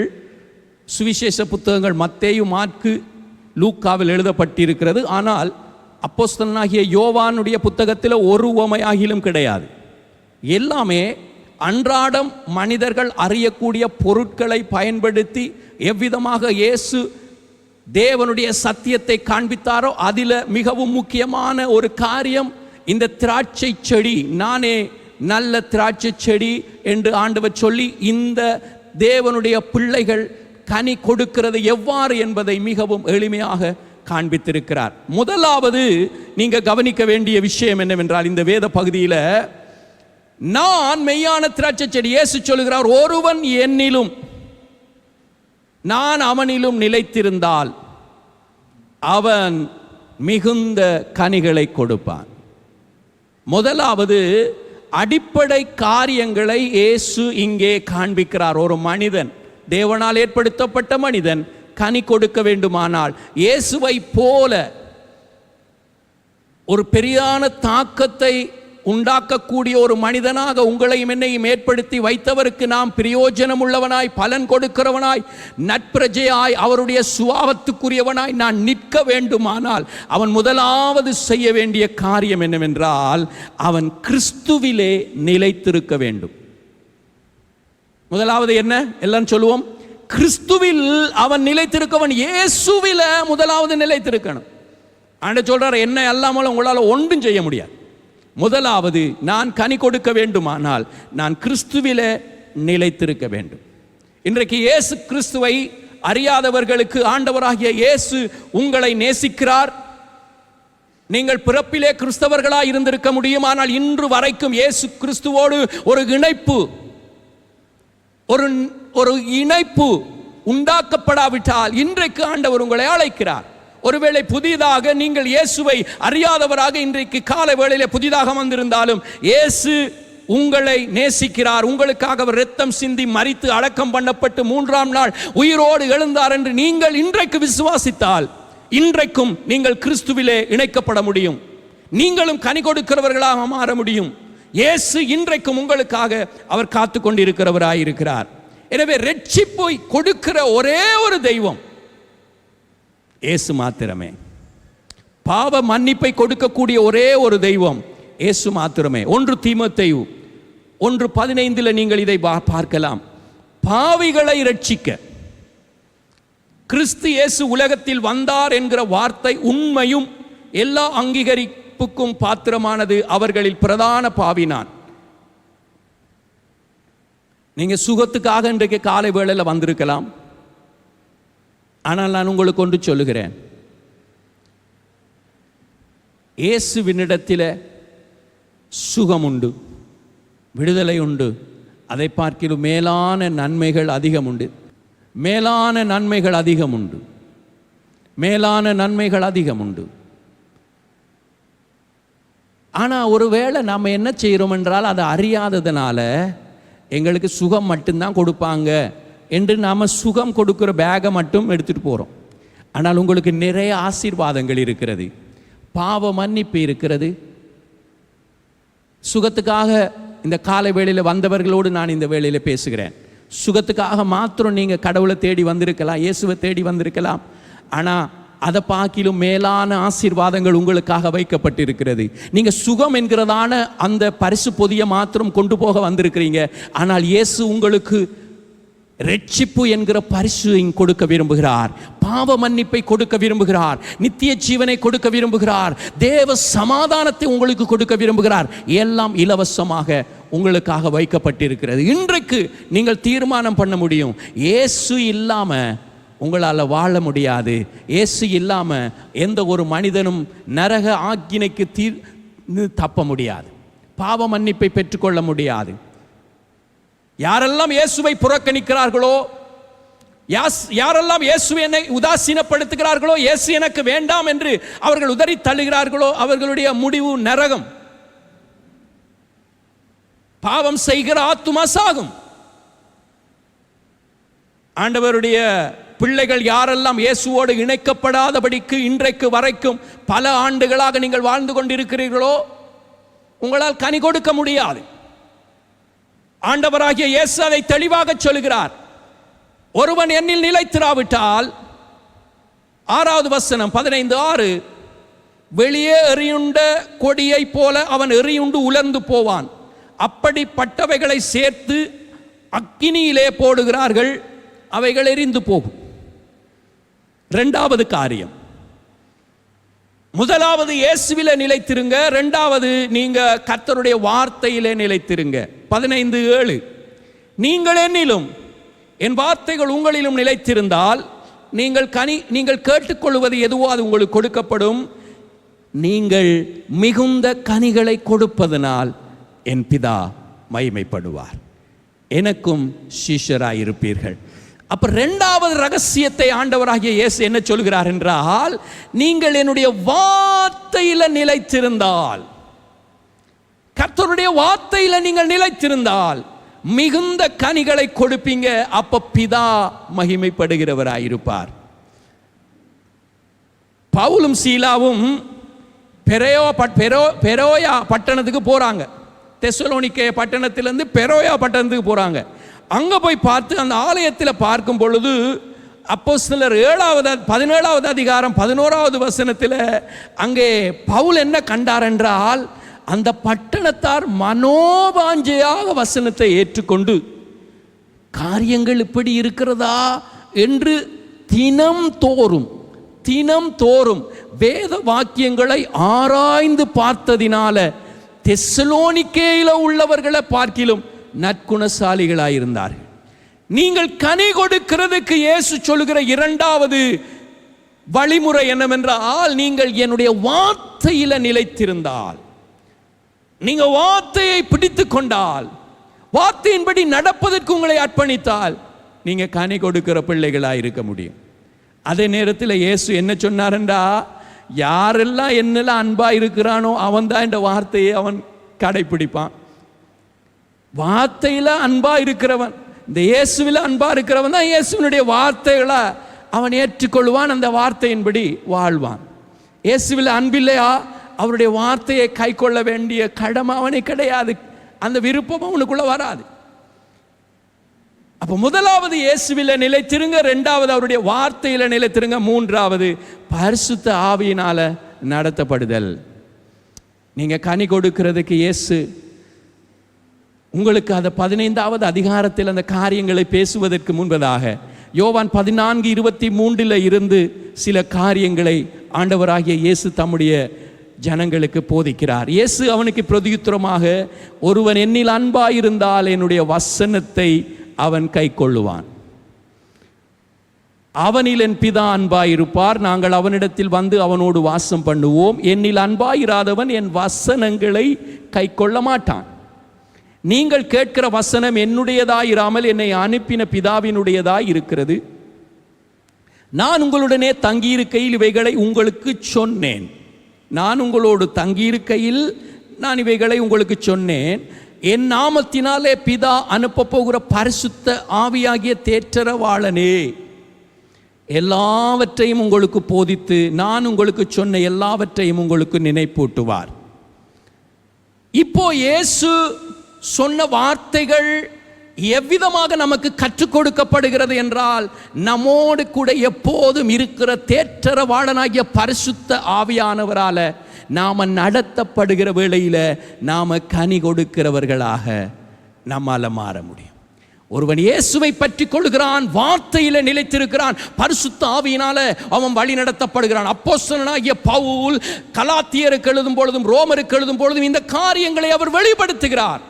சுவிசேஷ புத்தகங்கள் மத்தேயு, மாற்கு, லூக்காவில் எழுதப்பட்டிருக்கிறது. ஆனால் அப்போஸ்தலனாகிய யோவானுடைய புத்தகத்தில் ஒரு உவமையாகிலும் கிடையாது. எல்லாமே அன்றாடம் மனிதர்கள் அறியக்கூடிய பொருட்களை பயன்படுத்தி எவ்விதமாக இயேசு தேவனுடைய சத்தியத்தை காண்பித்தாரோ அதில் மிகவும் முக்கியமான ஒரு காரியம் இந்த திராட்சை செடி. நானே நல்ல திராட்சை செடி என்று ஆண்டவர் சொல்லி இந்த தேவனுடைய பிள்ளைகள் கனி கொடுக்கிறது எவ்வாறு என்பதை மிகவும் எளிமையாக காண்பித்திருக்கிறார். முதலாவது நீங்க கவனிக்க வேண்டிய விஷயம் என்னவென்றால், இந்த வேத பகுதியில் நான் மெய்யான திராட்சை செடி. இயேசு சொல்கிறார், ஒருவன் என்னிலும் நான் அவனிலும் நிலைத்திருந்தால் அவன் மிகுந்த கனிகளை கொடுப்பான். முதலாவது அடிப்படை காரியங்களை இயேசு இங்கே காண்பிக்கிறார். ஒரு மனிதன், தேவனால் ஏற்படுத்தப்பட்ட மனிதன் கனி கொடுக்க வேண்டுமானால் இயேசுவை போல ஒரு பெரியான தாக்கத்தை உண்டாக்கக்கூடிய ஒரு மனிதனாக உங்களையும் என்னையும் ஏற்படுத்தி வைத்தவருக்கு நாம் பிரயோஜனம் உள்ளவனாய், பலன் கொடுக்கிறவனாய், நற்பிரஜையாய், அவருடைய சுபாவத்துக்குரியவனாய் நான் நிற்க வேண்டுமானால் அவன் முதலாவது செய்ய வேண்டிய காரியம் என்னவென்றால், அவன் கிறிஸ்துவிலே நிலைத்திருக்க வேண்டும். முதலாவது என்ன? எல்லாம் சொல்லுவோம், கிறிஸ்துவில் அவன் நிலைத்திருக்கவன் இயேசுவில முதலாவது நிலைத்திருக்கணும். ஆண்டவர் சொல்றார், என்ன அல்லாமல் உங்களால் ஒன்றும் செய்ய முடியாது. முதலாவது நான் கனி கொடுக்க வேண்டுமானால் நான் கிறிஸ்துவில நிலைத்திருக்க வேண்டும். இன்றைக்கு இயேசு கிறிஸ்துவை அறியாதவர்களுக்கு ஆண்டவராகிய இயேசு உங்களை நேசிக்கிறார். நீங்கள் பிறப்பிலே கிறிஸ்தவர்களாக இருந்திருக்க முடியும், ஆனால் இன்று வரைக்கும் இயேசு கிறிஸ்துவோடு ஒரு இணைப்பு உண்டாக்கப்படாவிட்டால் இன்றைக்கு ஆண்டவர் உங்களை அழைக்கிறார். ஒருவேளை புதிதாக நீங்கள் இயேசுவை அறியாதவராக இன்றைக்கு கால வேளையிலே புதிதாக வந்திருந்தாலும் இயேசு உங்களை நேசிக்கிறார். உங்களுக்காக அவர் இரத்தம் சிந்தி மரித்து அடக்கம் பண்ணப்பட்டு 3ஆம் நாள் உயிரோடு எழுந்தார் என்று நீங்கள் இன்றைக்கு விசுவாசித்தால் இன்றைக்கும் நீங்கள் கிறிஸ்துவிலே இணைக்கப்பட முடியும். நீங்களும் கனி கொடுக்கிறவர்களாக மாற முடியும். இயேசு இன்றைக்கும் உங்களுக்காக அவர் காத்து கொண்டிருக்கிறவராயிருக்கிறார். எனவே ரட்சிப்பை கொடுக்கிற ஒரே ஒரு தெய்வம் இயேசு மாத்திரமே. பாவ மன்னிப்பை கொடுக்கக்கூடிய ஒரே ஒரு தெய்வம் இயேசு மாத்திரமே. 1 தீமோத்தேயு 1:15 நீங்கள் இதை பார்க்கலாம். பாவிகளை ரட்சிக்க கிறிஸ்து இயேசு உலகத்தில் வந்தார் என்கிற வார்த்தை உண்மையும் எல்லா அங்கீகரிப்புக்கும் பாத்திரமானது. அவர்களில் பிரதான பாவி நான். நீங்க சுகத்துக்காக இன்றைக்கு காலை வேளையில் வந்திருக்கலாம். ஆனால் நான் உங்களுக்கு ஒன்று சொல்லுகிறேன், இயேசுவினிடத்தில் சுகம் உண்டு, விடுதலை உண்டு. அதை பார்க்கிலும் மேலான நன்மைகள் அதிகம் உண்டு. மேலான நன்மைகள் அதிகம் உண்டு. மேலான நன்மைகள் அதிகம் உண்டு. ஆனால் ஒருவேளை நாம் என்ன செய்கிறோம் என்றால் அதை அறியாததுனால எங்களுக்கு சுகம் மட்டும்தான் கொடுப்பாங்க என்று நாம் சுகம் கொடுக்கிற பேகை மட்டும் எடுத்துகிட்டு போகிறோம். ஆனால் உங்களுக்கு நிறைய ஆசீர்வாதங்கள் இருக்கிறது, பாவ மன்னிப்பு இருக்கிறது. சுகத்துக்காக இந்த காலை வேளையில் வந்தவர்களோடு நான் இந்த வேளையில் பேசுகிறேன். சுகத்துக்காக மாத்திரம் நீங்கள் கடவுளை தேடி வந்திருக்கலாம், இயேசுவை தேடி வந்திருக்கலாம். ஆனால் அதை பார்க்கிலும் மேலான ஆசீர்வாதங்கள் உங்களுக்காக வைக்கப்பட்டிருக்கிறது. நீங்கள் சுகம் என்கிறதான அந்த பரிசு பொதியை மாத்திரம் கொண்டு போக வந்திருக்கிறீங்க. ஆனால் இயேசு உங்களுக்கு ரட்சிப்பு என்கிற பரிசை கொடுக்க விரும்புகிறார். பாவ மன்னிப்பை கொடுக்க விரும்புகிறார். நித்திய ஜீவனை கொடுக்க விரும்புகிறார். தேவ சமாதானத்தை உங்களுக்கு கொடுக்க விரும்புகிறார். எல்லாம் இலவசமாக உங்களுக்காக வைக்கப்பட்டிருக்கிறது. இன்றைக்கு நீங்கள் தீர்மானம் பண்ண முடியும், இயேசு இல்லாமல் உங்களால் வாழ முடியாது. இயேசு இல்லாமல் எந்த ஒரு மனிதனும் நரக ஆக்கினைக்கு தப்ப முடியாது, பாவ மன்னிப்பை பெற்றுக்கொள்ள முடியாது. யாரெல்லாம் இயேசுவை புறக்கணிக்கிறார்களோ, யாரெல்லாம் இயேசுவை என்னை உதாசீனப்படுத்துகிறார்களோ, இயேசு எனக்கு வேண்டாம் என்று அவர்கள் உதறி தள்ளுகிறார்களோ, அவர்களுடைய முடிவு நரகம். பாவம் செய்கிற ஆத்துமா சாகும். ஆண்டவருடைய பிள்ளைகள் யாரெல்லாம் இயேசுவோடு இணைக்கப்படாதபடிக்கு இன்றைக்கு வரைக்கும் பல ஆண்டுகளாக நீங்கள் வாழ்ந்து கொண்டிருக்கிறீர்களோ, உங்களால் கனி கொடுக்க முடியாது. ஆண்டவராகிய இயேசு அதை தெளிவாக சொல்கிறார். ஒருவன் என்னில் நிலைத்திராவிட்டால், 6வது வசனம் 15:6, வெளியே எறியுண்ட கொடியை போல அவன் எறியுண்டு உலர்ந்து போவான். அப்படிப்பட்டவைகளை சேர்த்து அக்கினியிலே போடுகிறார்கள், அவைகள் எரிந்து போகும். 2வது காரியம், முதலாவது இயேசுவிலே நிலைத்திருங்க. 2வது நீங்க கர்த்தருடைய வார்த்தையிலே நிலைத்திருங்க. 15:7, நீங்கள் என்னிலும் என் வார்த்தைகள் உங்களிலும் நிலைத்திருந்தால் நீங்கள் கேட்டுக்கொள்வது எதுவோ அது உங்களுக்கு கொடுக்கப்படும். நீங்கள் மிகுந்த கனிகளை கொடுப்பதனால் என் பிதா மகிமைப்படுவார், எனக்கும் சீஷராய் இருப்பீர்கள். அப்ப 2வது ரகசியத்தை ஆண்டவராகிய இயேசு என்ன சொல்கிறார் என்றால், நீங்கள் என்னுடைய வார்த்தையில நிலைத்திருந்தால், கர்த்தருடைய வார்த்தையில நீங்கள் நிலைத்திருந்தால் மிகுந்த கனிகளை கொடுப்பீங்க. அப்ப பிதா மகிமைப்படுகிறவராயிருப்பார். பவுலும் சீலாவும் பெரோயா பட்டணத்துக்கு போறாங்க. தெசலோனிக்கே பட்டணத்திலிருந்து பெரோயா பட்டணத்துக்கு போறாங்க. அங்க போய் பார்த்து அந்த ஆலயத்தில் பார்க்கும் பொழுது அப்போஸ்தலர் 17வது அதிகாரம் 11வது வசனத்தில் அங்கே பவுல் என்ன கண்டார் என்றால், அந்த பட்டணத்தார் மனோவாஞ்சையாக வசனத்தை ஏற்றுக்கொண்டு காரியங்கள் இப்படி இருக்கிறதா என்று தினம் தோறும் வேத வாக்கியங்களை ஆராய்ந்து பார்த்ததினால தெசலோனிக்கேயில உள்ளவர்களை பார்க்கிலும் நற்குணசாலிகளாயிருந்தார்கள். நீங்கள் கனி கொடுக்கிறதுக்கு இயேசு சொல்லுகிற இரண்டாவது வழிமுறை என்னவென்றால், நீங்கள் என்னுடைய வார்த்தையில நிலைத்திருந்தால், நீங்க வார்த்தையை பிடித்து கொண்டால், வார்த்தையின்படி நடப்பதற்கு உங்களை அர்ப்பணித்தால், நீங்க கனி கொடுக்கிற பிள்ளைகளாக இருக்க முடியும். அதே நேரத்தில் இயேசு என்ன சொன்னார்ன்றா, யாரெல்லாம் என்னெல்லாம் அன்பா இருக்கிறானோ அவன் தான் இந்த வார்த்தையை அவன் கடைபிடிப்பான். வார்த்தையில அன்பா இருக்கிறவன், இந்த இயேசுவில் அன்பா இருக்கிறவன் தான் இயேசுவினுடைய வார்த்தைகளை அவன் ஏற்றுக்கொள்வான், அந்த வார்த்தையின்படி வாழ்வான். இயேசுவில் அன்பில்லையா, அவருடைய வார்த்தையை கை கொள்ள வேண்டிய கடமை அவனுக்கு கிடையாது, அந்த விருப்பம் அவனுக்குள்ள வராது. அப்போ முதலாவது இயேசுவில் நிலைத்திருங்க, இரண்டாவது அவருடைய வார்த்தையில் நிலைத்திருங்க, மூன்றாவது பரிசுத்த ஆவியினால நடத்தப்படுதல். நீங்க கனி கொடுக்கிறதுக்கு இயேசு உங்களுக்கு அந்த 15வது அதிகாரத்தில் அந்த காரியங்களை பேசுவதற்கு முன்பதாக யோவான் 14:23 இருந்து சில காரியங்களை ஆண்டவராகிய இயேசு தம்முடைய ஜனங்களுக்கு போதிக்கிறார். இயேசு அவனுக்கு பிரதியுத்தரமாக, ஒருவன் என்னில் அன்பாயிருந்தால் என்னுடைய வசனத்தை அவன் கை கொள்ளுவான், அவனில் என் பிதா அன்பாயிருப்பார், நாங்கள் அவனிடத்தில் வந்து அவனோடு வாசம் பண்ணுவோம். என்னில் அன்பாயிராதவன் என் வசனங்களை கை கொள்ள மாட்டான். நீங்கள் கேட்கிற வசனம் என்னுடையதாயிராமல் என்னை அனுப்பின பிதாவினுடையதாய் இருக்கிறது. நான் உங்களுடனே தங்கியிருக்கையில் இவைகளை உங்களுக்கு சொன்னேன். நான் உங்களோடு தங்கியிருக்கையில் நான் இவைகளை உங்களுக்கு சொன்னேன். என் நாமத்தினாலே பிதா அனுப்ப போகிற பரிசுத்த ஆவியாகிய தேற்றரவாளனே எல்லாவற்றையும் உங்களுக்கு போதித்து நான் உங்களுக்கு சொன்ன எல்லாவற்றையும் உங்களுக்கு நினைப்பூட்டுவார். இப்போ இயேசு சொன்ன வார்த்தைகள் எவ்விதமாக நமக்கு கற்றுக் கொடுக்கப்படுகிறது என்றால், நம்மோடு கூட எப்போதும் இருக்கிற தேற்றரவாளனாகிய பரிசுத்த ஆவியானவரால நாம நடத்தப்படுகிற வேளையில நாம கனி கொடுக்கிறவர்களாக நம்மால மாற முடியும். ஒருவன் இயேசுவை பற்றி கொள்கிறான், வார்த்தையில நிலைத்திருக்கிறான், பரிசுத்த ஆவியினால அவன் வழி நடத்தப்படுகிறான். அப்போஸ்தலனாகிய பவுல் கலாத்தியருக்கு எழுதும் பொழுதும் ரோமருக்கு எழுதும் பொழுதும் இந்த காரியங்களை அவர் வெளிப்படுத்துகிறார்.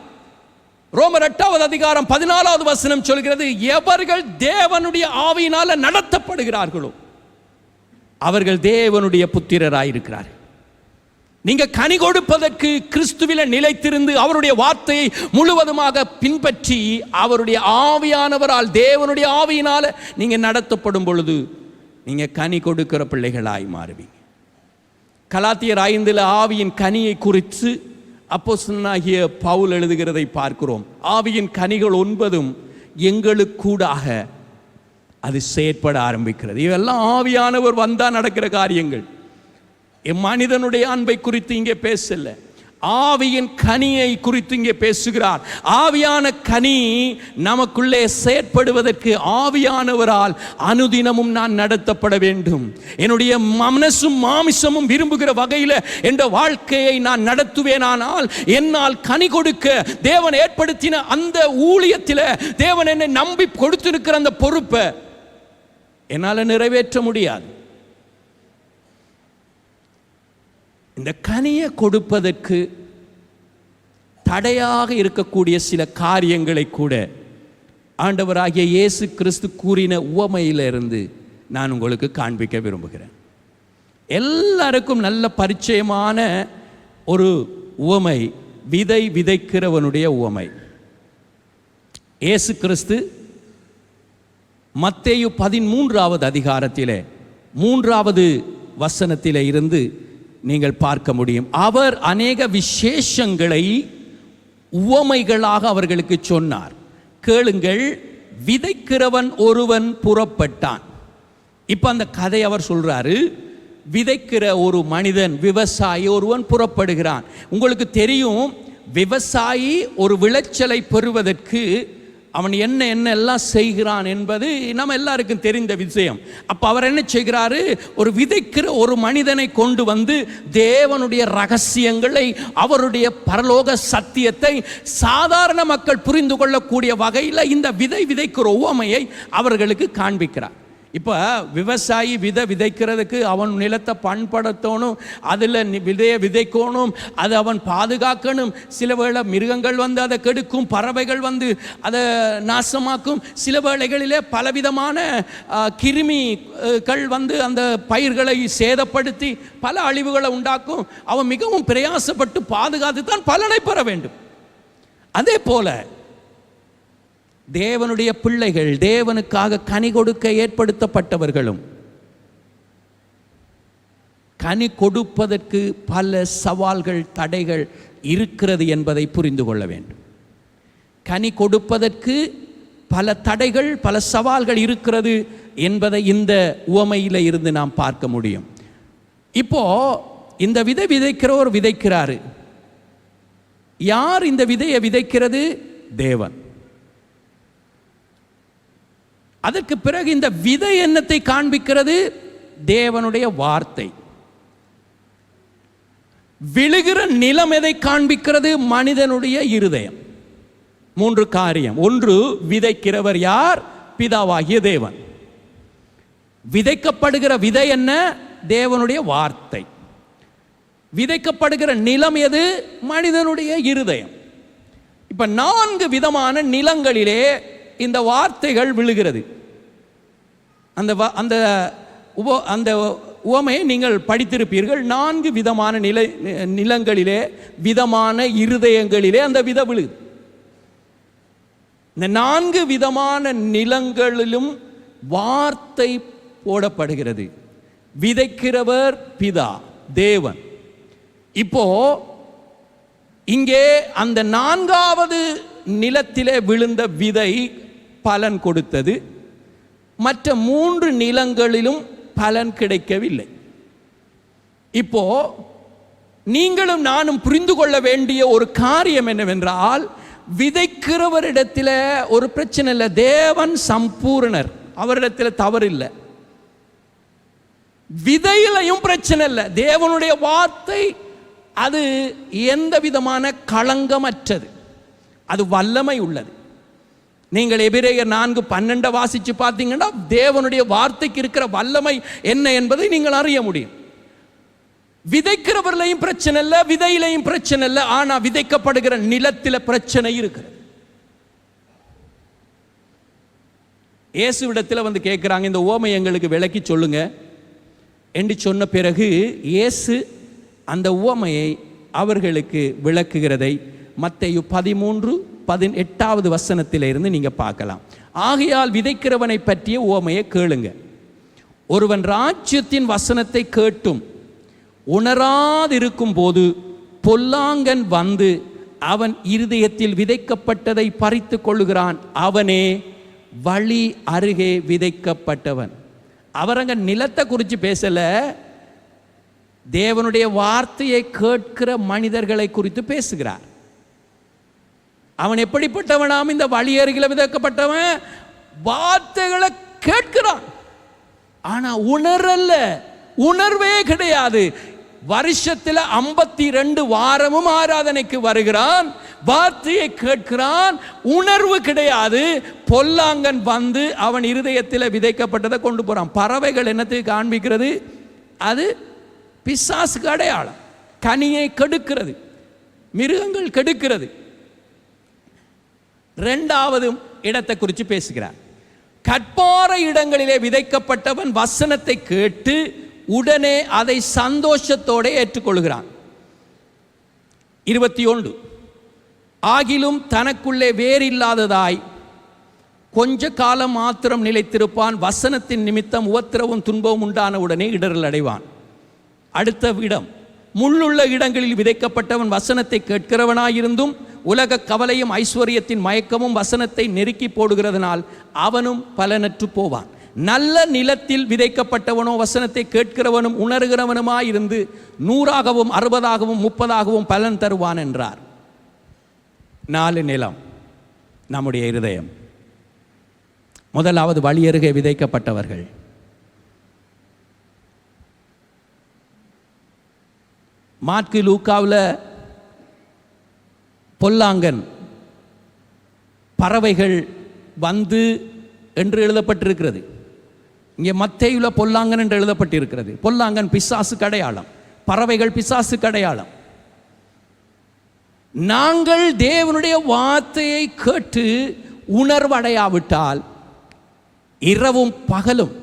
ரோமர் 8வது அதிகாரம் 14வது வசனம் சொல்கிறது, எவர்கள் தேவனுடைய ஆவியினால நடத்தப்படுகிறார்களோ அவர்கள் தேவனுடைய புத்திரராயிருக்கிறார்கள். நீங்க கனி கொடுப்பதற்கு கிறிஸ்துவில நிலைத்திருந்து அவருடைய வார்த்தையை முழுவதுமாக பின்பற்றி அவருடைய ஆவியானவரால் தேவனுடைய ஆவியினால நீங்க நடத்தப்படும் பொழுது நீங்க கனி கொடுக்கிற பிள்ளைகளாய் மாறுவீங்க. கலாத்தியர் 5 ஆவியின் கனியை குறித்து அப்போஸ்தலனாகிய பவுல் எழுதுகிறதை பார்க்கிறோம். ஆவியின் கனிகள் 9 எங்களுக்கூடாக அது செயற்பட ஆரம்பிக்கிறது. இதெல்லாம் ஆவியானவர் வந்தா நடக்கிற காரியங்கள். மனிதனுடைய அன்பை குறித்து இங்கே பேசல, ஆவியின் கனியை குறித்து இங்கே பேசுகிறார். ஆவியான கனி நமக்குள்ளே செயற்படுவதற்கு ஆவியானவரால் அனுதினமும் நான் நடத்தப்பட வேண்டும். என்னுடைய மனசும் மாமிசமும் விரும்புகிற வகையில் என்ற வாழ்க்கையை நான் நடத்துவேனானால் என்னால் கனி கொடுக்க தேவன் ஏற்படுத்தின அந்த ஊழியத்தில் தேவன் என்னை நம்பி கொடுத்திருக்கிற அந்த பொறுப்பை என்னால் நிறைவேற்ற முடியாது. இந்த கனியை கொடுப்பதற்கு தடையாக இருக்கக்கூடிய சில காரியங்களை கூட ஆண்டவராகிய இயேசு கிறிஸ்து கூறின உவமையிலிருந்து நான் உங்களுக்கு காண்பிக்க விரும்புகிறேன். எல்லாருக்கும் நல்ல பரிச்சயமான ஒரு உவமை, விதை விதைக்கிறவனுடைய உவமை. இயேசு கிறிஸ்து மத்தேயு 13வது அதிகாரத்திலே 3வது வசனத்திலே இருந்து நீங்கள் பார்க்க முடியும். அவர் அநேக விசேஷங்களை உவமைகளாக அவர்களுக்கு சொன்னார். கேளுங்கள், விதைக்கிறவன் ஒருவன் புறப்பட்டான். இப்ப அந்த கதை அவர் சொல்றாரு. விதைக்கிற ஒரு மனிதன், விவசாயி ஒருவன் புறப்படுகிறான். உங்களுக்கு தெரியும், விவசாயி ஒரு விளைச்சலை பெறுவதற்கு அவன் என்ன என்ன எல்லாம் செய்கிறான் என்பது நம்ம எல்லாருக்கும் தெரிந்த விஷயம். அப்போ அவர் என்ன செய்கிறாரு, ஒரு விதைக்கிற ஒரு மனிதனை கொண்டு வந்து தேவனுடைய ரகசியங்களை, அவருடைய பரலோக சத்தியத்தை சாதாரண மக்கள் புரிந்து கொள்ளக்கூடிய வகையில் இந்த விதைக்கிற உவமையை அவர்களுக்கு காண்பிக்கிறார். இப்போ விவசாயி விதைக்கிறதுக்கு அவன் நிலத்தை பண்படுத்தணும், அதில் விதையை விதைக்கணும், அதை அவன் பாதுகாக்கணும். சில வேளை மிருகங்கள் வந்து அதை கெடுக்கும், பறவைகள் வந்து அதை நாசமாக்கும். சில வேளைகளிலே பலவிதமான கிருமிகள் வந்து அந்த பயிர்களை சேதப்படுத்தி பல அழிவுகளை உண்டாக்கும். அவன் மிகவும் பிரயாசப்பட்டு பாதுகாத்து தான் பலனை பெற வேண்டும். அதே போல தேவனுடைய பிள்ளைகள், தேவனுக்காக கனி கொடுக்க ஏற்படுத்தப்பட்டவர்களும் கனி கொடுப்பதற்கு பல சவால்கள், தடைகள் இருக்கிறது என்பதை புரிந்து கொள்ள வேண்டும். கனி கொடுப்பதற்கு பல தடைகள், பல சவால்கள் இருக்கிறது என்பதை இந்த உவமையில் இருந்து நாம் பார்க்க முடியும். இப்போ இந்த விதைக்கிறவர் விதைக்கிறாரு. யார் இந்த விதையை விதைக்கிறது? தேவன். அதற்கு பிறகு இந்த விதை என்னத்தை காண்பிக்கிறது? தேவனுடைய வார்த்தை. விழுகிற நிலம் எதை காண்பிக்கிறது? மனிதனுடைய இருதயம். 3 காரியம். ஒன்று, விதைக்கிறவர் யார்? பிதாவாகிய தேவன். விதைக்கப்படுகிற விதை என்ன? தேவனுடைய வார்த்தை. விதைக்கப்படுகிற நிலம் எது? மனிதனுடைய இருதயம். இப்ப 4 விதமான நிலங்களிலே இந்த வார்த்தைகள் விழுகிறது. அந்த உவமையை நீங்கள் படித்திருப்பீர்கள். 4 விதமான நிலங்களிலே, விதமான இருதயங்களிலே அந்த விதை விழுது. இந்த 4 விதமான நிலங்களிலும் வார்த்தை போடப்படுகிறது. விதைக்கிறவர் பிதா, தேவன். இப்போ இங்கே அந்த 4வது நிலத்திலே விழுந்த விதை பலன் கொடுத்தது. மற்ற 3 நிலங்களிலும் பலன் கிடைக்கவில்லை. இப்போ நீங்களும் நானும் புரிந்து கொள்ள வேண்டிய ஒரு காரியம் என்னவென்றால், விதைக்கிறவரிடத்தில் ஒரு பிரச்சனை இல்லை. தேவன் சம்பூர்ணர், அவரிடத்தில் தவறு இல்லை. விதையிலையும் பிரச்சனை இல்லை. தேவனுடைய வார்த்தை அது எந்த விதமான களங்கமற்றது, அது வல்லமை உள்ளது. நீங்கள் எபிரேயர் 4:12 வாசிச்சு பார்த்தீங்கன்னா தேவனுடைய வார்த்தைக்கு இருக்கிற வல்லமை என்ன என்பதை நீங்கள் அறிய முடியும். விதைக்கிறவர்களையும் பிரச்சனை இல்லை, விதையிலையும் பிரச்சனை இல்லை. ஆனால் விதைக்கப்படுகிற நிலத்தில் பிரச்சனை இருக்கிறது. இயேசுவிடத்தில் வந்து கேட்குறாங்க, இந்த உவமை எங்களுக்கு விளக்கி சொல்லுங்க என்று சொன்ன பிறகு இயேசு அந்த உவமையை அவர்களுக்கு விளக்குகிறதை மத்தேயு 13:18 வசனத்திலிருந்து நீங்க பார்க்கலாம். ஆகையால் விதைக்கிறவனை பற்றிய உவமையை கேளுங்க. ஒருவன் ராஜ்யத்தின் வசனத்தை கேட்டும் உணராதிருக்கும் போது பொல்லாங்கன் வந்து அவன் இருதயத்தில் விதைக்கப்பட்டதை பறித்து கொள்ளுகிறான். அவனே வழி அருகே விதைக்கப்பட்டவன். அவரங்க நிலத்தை குறித்து பேசல, தேவனுடைய வார்த்தையை கேட்கிற மனிதர்களை குறித்து பேசுகிறார். அவன் எப்படிப்பட்டவனாம்? இந்த வழி அருகில் விதைக்கப்பட்டவன் வார்த்தைகளை கேட்கிறான், ஆனா உணரல்ல, உணர்வே கிடையாது. வருஷத்தில் 52 வாரமும் ஆராதனைக்கு வருகிறான், வார்த்தையை கேட்கிறான், உணர்வு கிடையாது. பொல்லாங்கன் வந்து அவன் இருதயத்தில் விதைக்கப்பட்டதை கொண்டு போறான். பறவைகள் என்னத்துக்கு காண்பிக்கிறது? அது பிசாசுக்கு அடையாளம். கனியை கெடுக்கிறது, மிருகங்கள் கெடுக்கிறது. 2வது இடத்தை குறித்து பேசுகிறார். கற்பாறை இடங்களிலே விதைக்கப்பட்டவன் வசனத்தை கேட்டு உடனே அதை சந்தோஷத்தோடு ஏற்றுக்கொள்கிறான். 21 ஆகிலும் தனக்குள்ளே வேறில்லாததாய் கொஞ்ச காலம் மாத்திரம் நிலைத்திருப்பான். வசனத்தின் நிமித்தம் உபத்திரவும் துன்பமும் உண்டான உடனே இடரல் அடைவான். அடுத்த இடம், முள்ளுள்ள இடங்களில் விதைக்கப்பட்டவன் வசனத்தை கேட்கிறவனாயிருந்தும் உலக கவலையும் ஐஸ்வர்யத்தின் மயக்கமும் வசனத்தை நெருக்கி போடுகிறதுனால் அவனும் பலனற்று போவான். நல்ல நிலத்தில் விதைக்கப்பட்டவனோ வசனத்தை கேட்கிறவனும் உணர்கிறவனுமாயிருந்து 100ஆகவும் 60ஆகவும் 30ஆகவும் பலன் தருவான் என்றார். 4 நிலம் நம்முடைய இருதயம். முதலாவது வழியருகே விதைக்கப்பட்டவர்கள். மாற்கு லூக்காவில் பொல்லாங்கன், பறவைகள் வந்து என்று எழுதப்பட்டிருக்கிறது. இங்கே மத்தேயுவில் பொல்லாங்கன் என்று எழுதப்பட்டிருக்கிறது. பொல்லாங்கன் பிசாசுக்கு அடையாளம், பறவைகள் பிசாசுக்கு அடையாளம். நாங்கள் தேவனுடைய வார்த்தையை கேட்டு உணர்வடையாவிட்டால் இரவும் பகலும்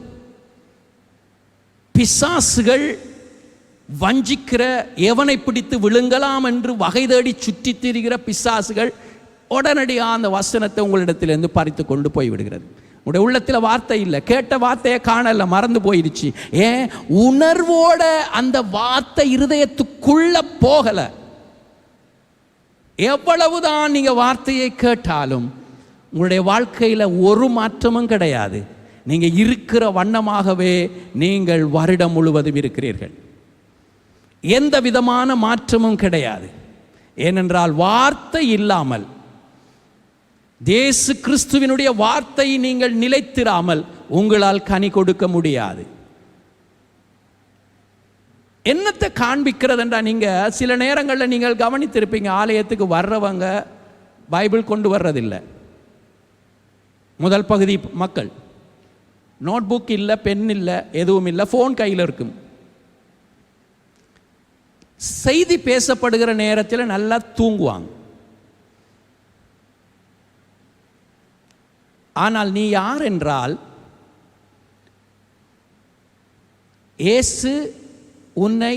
பிசாசுகள் வஞ்சிக்கிற, எவனை பிடித்து விழுங்கலாம் என்று வகை தேடி சுற்றி திரிகிற பிசாசுகள் உடனடியாக அந்த வசனத்தை உங்களிடத்திலிருந்து பறித்து கொண்டு போய்விடுகிறது. உங்களுடைய உள்ளத்தில் வார்த்தை இல்லை, கேட்ட வார்த்தையை காணல, மறந்து போயிடுச்சு. ஏன்? உணர்வோட அந்த வார்த்தை இருதயத்துக்குள்ள போகல. எவ்வளவுதான் நீங்க வார்த்தையை கேட்டாலும் உங்களுடைய வாழ்க்கையில் ஒரு மாற்றமும் கிடையாது. நீங்க இருக்கிற வண்ணமாகவே நீங்கள் வருடம் முழுவதும் இருக்கிறீர்கள். எந்த விதமான மாற்றமும் கிடையாது. ஏனென்றால் வார்த்தை இல்லாமல், இயேசு கிறிஸ்துவினுடைய வார்த்தை நீங்கள் நிலைத்திராமல் உங்களால் கனி கொடுக்க முடியாது. என்னத்தை காண்பிக்கிறது என்றால், நீங்கள் சில நேரங்களில் நீங்கள் கவனித்திருப்பீங்க, ஆலயத்துக்கு வர்றவங்க பைபிள் கொண்டு வர்றதில்லை. முதல் பகுதி மக்கள் நோட் புக் இல்லை, பென் இல்லை, எதுவும் இல்லை, ஃபோன் கையில் இருக்கும். செய்தி பேசப்படுகிற நேரத்தில் நல்லா தூங்குவாங்க. ஆனால் நீ யார் என்றால், இயேசு உன்னை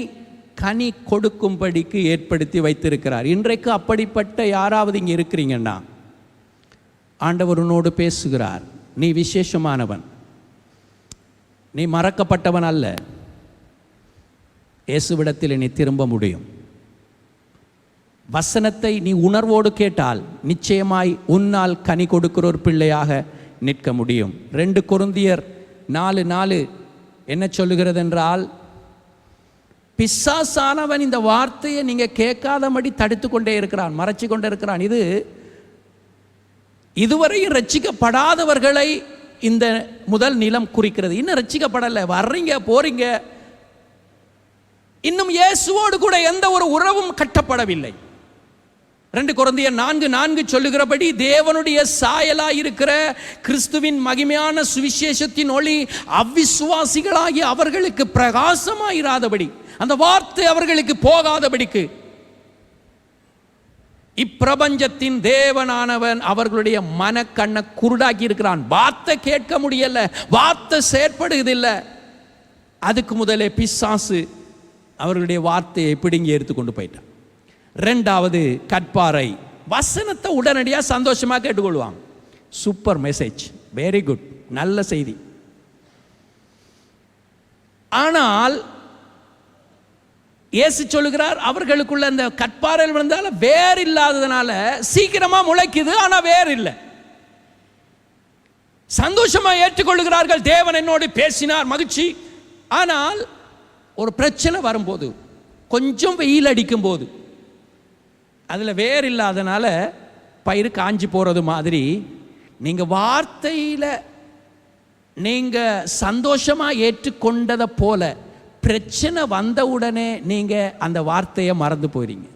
கனி கொடுக்கும்படிக்கு ஏற்படுத்தி வைத்திருக்கிறார். இன்றைக்கு அப்படிப்பட்ட யாராவது இங்கே இருக்கிறீங்கன்னா, ஆண்டவர் உன்னோடு பேசுகிறார். நீ விசேஷமானவன், நீ மறக்கப்பட்டவன் அல்ல. இயேசுவிடத்தில் நீ திரும்ப முடியும். வசனத்தை நீ உணர்வோடு கேட்டால் நிச்சயமாய் உன்னால் கனி கொடுக்கிற ஒரு பிள்ளையாக நிற்க முடியும். 2 கொரிந்தியர் 4:4 என்ன சொல்லுகிறது என்றால், பிசாசானவன் இந்த வார்த்தையை நீங்க கேட்காதபடி தடுத்து கொண்டே இருக்கிறான், மறைச்சு கொண்டே இருக்கிறான். இதுவரையும் ரட்சிக்கப்படாதவர்களை இந்த முதல் நிலம் குறிக்கிறது. இன்னும் ரட்சிக்கப்படலை, வர்றீங்க போறீங்க, இன்னும் இயேசுவோடு கூட எந்த ஒரு உறவும் கட்டப்படவில்லை. 2 கொரிந்தியர் 4:4 சொல்லுகிறபடி, தேவனுடைய சாயலாய் இருக்கிற கிறிஸ்துவின் மகிமையான சுவிசேஷத்தின் ஒளி அவிசுவாசிகளாகி அவர்களுக்கு பிரகாசமாயிராதபடி, அந்த வார்த்தை அவர்களுக்கு போகாதபடிக்கு இப்பிரபஞ்சத்தின் தேவனானவன் அவர்களுடைய மனக்கண்ணை குருடாக்கி இருக்கிறான். வார்த்தை கேட்க முடியல, வார்த்தை செயற்படுவதில்லை. அதுக்கு முதலே பிசாசு அவர்களுடைய வார்த்தையை பிடுங்கி எடுத்துக்கொண்டு போயிட்டான். 2வது கற்பாறை, வசனத்தை உடனடியாக சந்தோஷமாக கேட்டுக்கொள்வாங்க. சூப்பர் மெசேஜ், வெரி குட், நல்ல செய்தி. ஆனால் இயேசு சொல்லுகிறார், அவர்களுக்குள்ள அந்த கற்பாறையில் விழுந்தால வேர் இல்லாததுனால சீக்கிரமா முளைக்குது, ஆனா வேர் இல்லை. சந்தோஷமா ஏற்றுக்கொள்ளுகிறார்கள், தேவன் என்னோடு பேசினார், மகிழ்ச்சி. ஆனால் ஒரு பிரச்சனை வரும்போது, கொஞ்சம் வெயில் அடிக்கும் போது, அதுல வேர் இல்லாதனால பயிர் காஞ்சி போறது மாதிரி, நீங்க வார்த்தையில நீங்க சந்தோஷமா ஏற்றுக்கொண்டதை போல பிரச்சனை வந்தவுடனே நீங்க அந்த வார்த்தையை மறந்து போறீங்க.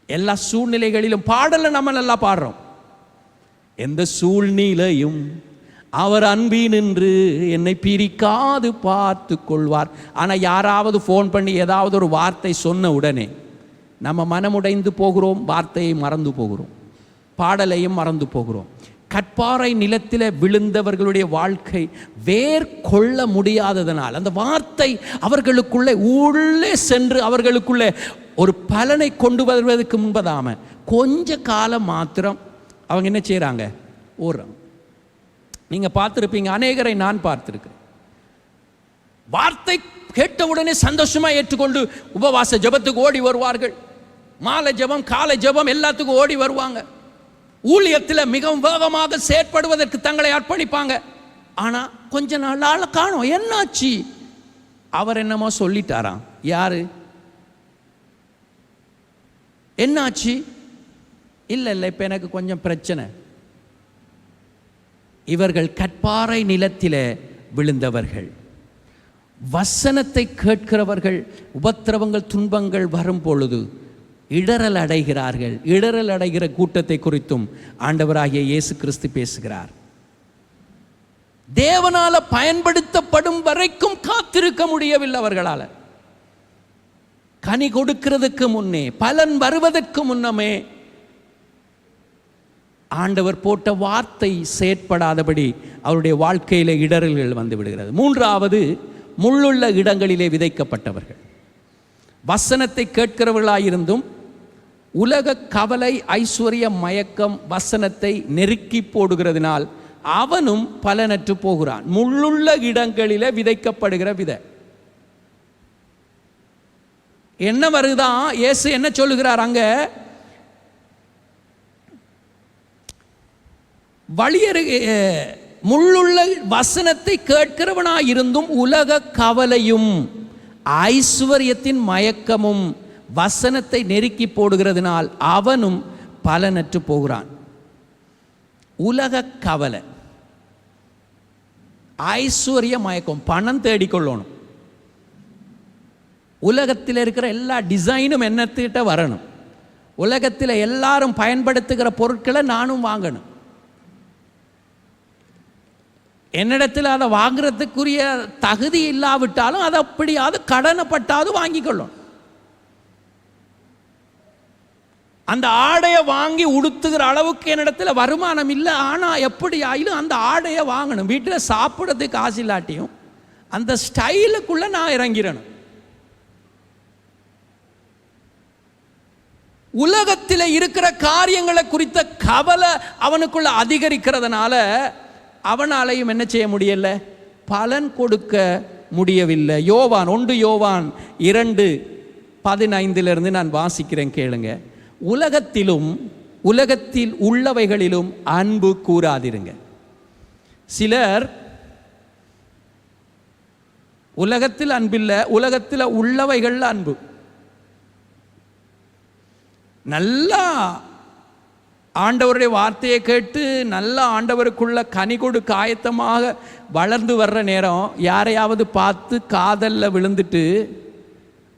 எல்லா சூழ்நிலைகளிலும் பாடல நம்ம நல்லா பாடுறோம், எந்த சூழ்நிலையும் அவர் அன்பினின்று என்னை பிரிக்காது பார்த்து கொள்வார். ஆனால் யாராவது ஃபோன் பண்ணி ஏதாவது ஒரு வார்த்தை சொன்ன உடனே நம்ம மனமுடைந்து போகிறோம், வார்த்தையை மறந்து போகிறோம், பாடலையும் மறந்து போகிறோம். கற்பாறை நிலத்தில் விழுந்தவர்களுடைய வாழ்க்கை வேர் கொள்ள முடியாததனால் அந்த வார்த்தை அவர்களுக்குள்ளே உள்ளே சென்று அவர்களுக்குள்ளே ஒரு பலனை கொண்டு வருவதற்கு முன்பதாம கொஞ்ச காலம் மாத்திரம் அவங்க என்ன செய்கிறாங்க, ஓடுறாங்க. நீங்கள் பார்த்துருப்பீங்க, அநேகரை நான் பார்த்துருக்கேன், வார்த்தை கேட்டவுடனே சந்தோஷமாக ஏற்றுக்கொண்டு உபவாச ஜபத்துக்கு ஓடி வருவார்கள். மாலை ஜபம், காலை ஜபம் எல்லாத்துக்கும் ஓடி வருவாங்க. ஊழியத்தில் மிகவும் வேகமாக செயற்படுவதற்கு தங்களை அர்ப்பணிப்பாங்க. ஆனால் கொஞ்ச நாளால் காணும், என்னாச்சு, அவர் என்னமோ சொல்லிட்டாராம். யாரு, என்னாச்சு, இல்லை இல்லை இப்போ எனக்கு கொஞ்சம் பிரச்சனை. இவர்கள் கற்பாறை நிலத்திலே விழுந்தவர்கள். வசனத்தை கேட்கிறவர்கள் உபத்திரவங்கள் துன்பங்கள் வரும் பொழுது இடறல் அடைகிறார்கள். இடறல் அடைகிற கூட்டத்தை குறித்தும் ஆண்டவராகிய இயேசு கிறிஸ்து பேசுகிறார். தேவனால பயன்படுத்தப்படும் வரைக்கும் காத்திருக்க முடியவில்லை அவர்களால். கனி கொடுக்கிறதுக்கு முன்னே, பலன் வருவதற்கு முன்னமே ஆண்டவர் போட்ட வார்த்தை செயற்படாதபடி அவருடைய வாழ்க்கையிலே இடரல்கள் வந்து விடுகிறது. மூன்றாவது, முள்ளுள்ள இடங்களிலே விதைக்கப்பட்டவர்கள். வசனத்தை கேட்கிறவர்களாயிருந்தும் உலக கவலை, ஐஸ்வர்ய மயக்கம் வசனத்தை நெருக்கி போடுகிறதுனால் அவனும் பலனற்று போகிறான். முள்ளுள்ள இடங்களிலே விதைக்கப்படுகிற விதை என்ன வருதான்? இயேசு என்ன சொல்லுகிறார் அங்க? முள்ளுள்ள வசனத்தை கேட்கிறவனாயிருந்தும் உலக கவலையும் ஐஸ்வர்யத்தின் மயக்கமும் வசனத்தை நெருக்கி போடுகிறதுனால் அவனும் பலனற்று போகிறான். உலக கவலை, ஐஸ்வர்ய மயக்கம், பணம் தேடிக்கொள்ளணும். உலகத்தில் இருக்கிற எல்லா டிசைனும் என்னத்திட்ட வரணும். உலகத்தில் எல்லாரும் பயன்படுத்துகிற பொருட்களை நானும் வாங்கணும். என்னிடத்தில் அதை வாங்குறதுக்குரிய தகுதி இல்லாவிட்டாலும் அதை அப்படியாவது கடனைப்பட்டாவது வாங்கிக்கொள்ளணும். அந்த ஆடையை வாங்கி உடுத்துகிற அளவுக்கு என்னிடத்தில் வருமானம் இல்லை, ஆனால் எப்படி ஆயிலும் அந்த ஆடையை வாங்கணும். வீட்டில் சாப்பிட்றதுக்கு காசு இல்லாட்டியும் அந்த ஸ்டைலுக்குள்ளே நான் இறங்கிடணும். உலகத்தில் இருக்கிற காரியங்களை குறித்த கவலை அவனுக்குள்ள அதிகரிக்கிறதுனால அவனாலையும் என்ன செய்ய முடியல? பலன் கொடுக்க முடியவில்லை. யோவான் 1 யோவான் 2:15 நான் வாசிக்கிறேன், கேளுங்க. உலகத்திலும் உலகத்தில் உள்ளவைகளிலும் அன்பு கூறாதிருங்க. சிலர் உலகத்தில் அன்பில்லை, உலகத்தில் உள்ளவைகள் அன்பு. நல்லா ஆண்டவருடைய வார்த்தையை கேட்டு நல்லா ஆண்டவருக்குள்ள கனி கொடுக்க ஆயத்தமாக வளர்ந்து வர்ற நேரம் யாரையாவது பார்த்து காதலில் விழுந்துட்டு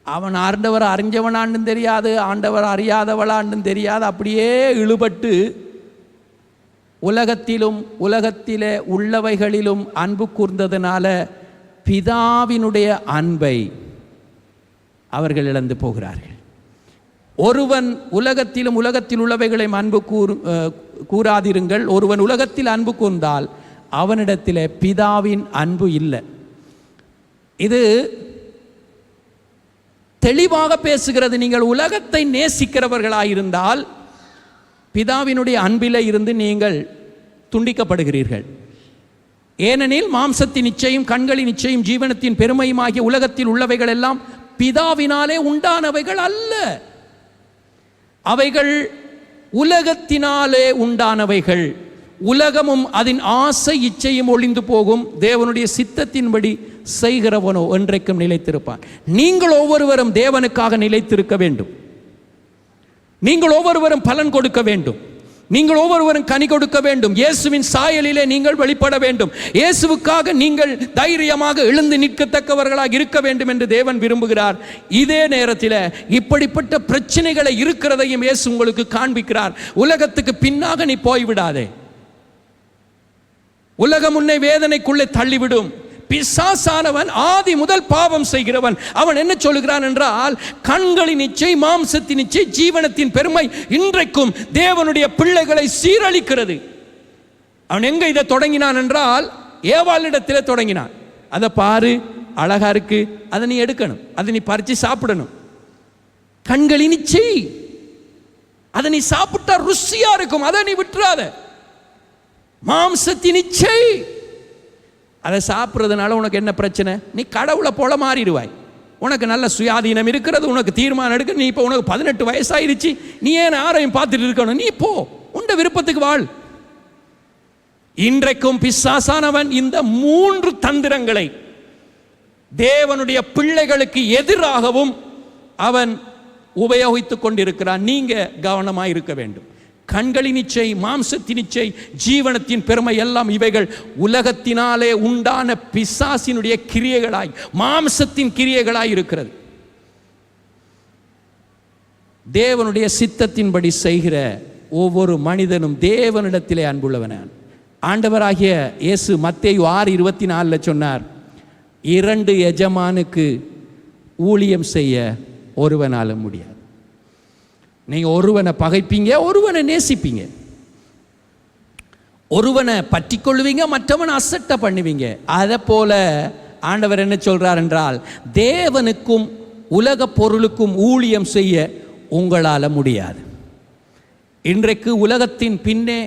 அவன் ஆண்டவர் அறிஞ்சவனான்னு தெரியாது, ஆண்டவர் அறியாதவளான்னு தெரியாது, அப்படியே இழுபட்டு உலகத்திலும் உலகத்திலே உள்ளவைகளிலும் அன்பு கூர்ந்ததுனால பிதாவினுடைய அன்பை அவர்கள் இழந்து போகிறார்கள். ஒருவன் உலகத்திலும் உலகத்தில் உள்ளவைகளை அன்பு கூறாதிருங்கள். ஒருவன் உலகத்தில் அன்பு கூர்ந்தால் அவனிடத்தில் பிதாவின் அன்பு இல்லை. இது தெளிவாக பேசுகிறது. நீங்கள் உலகத்தை நேசிக்கிறவர்களாயிருந்தால் பிதாவினுடைய அன்பிலே இருந்து நீங்கள் துண்டிக்கப்படுகிறீர்கள். ஏனெனில் மாம்சத்தின் நிச்சயம், கண்களின் நிச்சயம், ஜீவனத்தின் பெருமையுமாகிய உலகத்தில் உள்ளவைகள் எல்லாம் பிதாவினாலே உண்டானவைகள் அல்ல. அவைகள் உலகத்தினாலே உண்டானவைகள். உலகமும் அதன் ஆசை இச்சையும் ஒளிந்து போகும். தேவனுடைய சித்தத்தின்படி செய்கிறவனோ என்றைக்கும் நிலைத்திருப்பான். நீங்கள் ஒவ்வொருவரும் தேவனுக்காக நிலைத்திருக்க வேண்டும். நீங்கள் ஒவ்வொருவரும் பலன் கொடுக்க வேண்டும். நீங்கள் ஒவ்வொருவரும் கனி கொடுக்க வேண்டும். இயேசுவின் சாயலிலே நீங்கள் வெளிப்பட வேண்டும். இயேசுவுக்காக நீங்கள் தைரியமாக எழுந்து நிற்கத்தக்கவர்களாக இருக்க வேண்டும் என்று தேவன் விரும்புகிறார். இதே நேரத்தில் இப்படிப்பட்ட பிரச்சனைகளை இருக்கிறதையும் இயேசு உங்களுக்கு காண்பிக்கிறார். உலகத்துக்கு பின்னாக நீ போய்விடாதே. உலகம் உன்னை வேதனைக்குள்ளே தள்ளிவிடும். பிசாசானவன் ஆதி முதல் பாவம் செய்கிறவன். அவன் என்ன சொல்லுகிறான் என்றால், கண்களின் இச்சை, மாம்சத்தின் இச்சை, ஜீவனத்தின் பெருமை இன்றைக்கும் தேவனுடைய பிள்ளைகளை சீரழிக்கிறது. அவன் எங்க இதை தொடங்கினான் என்றால் ஏவாளிடத்தில் தொடங்கினான். அதை பாரு, அழகா இருக்கு, அதை நீ எடுக்கணும், அதை நீ பறிச்சு சாப்பிடணும். கண்களின் இச்சை, அதை நீ சாப்பிட்டா ருசியா இருக்கும், அதை நீ விட்டுறாத. மாம்சத்தின் இச்சை, அதை சாப்பிட்றதுனால உனக்கு என்ன பிரச்சனை? நீ கடவுளை போல மாறிடுவாய். உனக்கு நல்ல சுயாதீனம் இருக்கிறது, உனக்கு தீர்மானம் எடுக்க. நீ இப்போ உனக்கு 18 வயசாயிருச்சு, நீ ஏன் யாரையும் பார்த்துட்டு இருக்கணும்? நீ போ, உண்ட விருப்பத்துக்கு வாழ். இன்றைக்கும் பிசாசானவன் இந்த 3 தந்திரங்களை தேவனுடைய பிள்ளைகளுக்கு எதிராகவும் அவன் உபயோகித்துக் கொண்டிருக்கிறான். நீங்க கவனமாக இருக்க வேண்டும். கண்களின் இச்சை, மாம்சத்தின் இச்சை, ஜீவனத்தின் பெருமை எல்லாம் இவைகள் உலகத்தினாலே உண்டான பிசாசினுடைய கிரியைகளாய், மாம்சத்தின் கிரியைகளாய் இருக்கிறது. தேவனுடைய சித்தத்தின்படி செய்கிற ஒவ்வொரு மனிதனும் தேவனிடத்திலே அன்புள்ளவன. ஆண்டவராகிய இயேசு மத்தேயு 6:24 சொன்னார், 2 எஜமானுக்கு ஊழியம் செய்ய ஒருவனால முடியாது. நீங்க ஒருவனை பகைப்பீங்க, ஒருவனை நேசிப்பீங்க, ஒருவனை பற்றி கொள்வீங்க, மற்றவனை அசட்டை பண்ணுவீங்க. அதை போல ஆண்டவர் என்ன சொல்றார் என்றால், தேவனுக்கும் உலக பொருளுக்கும் ஊழியம் செய்ய உங்களால முடியாது. இன்றைக்கு உலகத்தின் பின்னே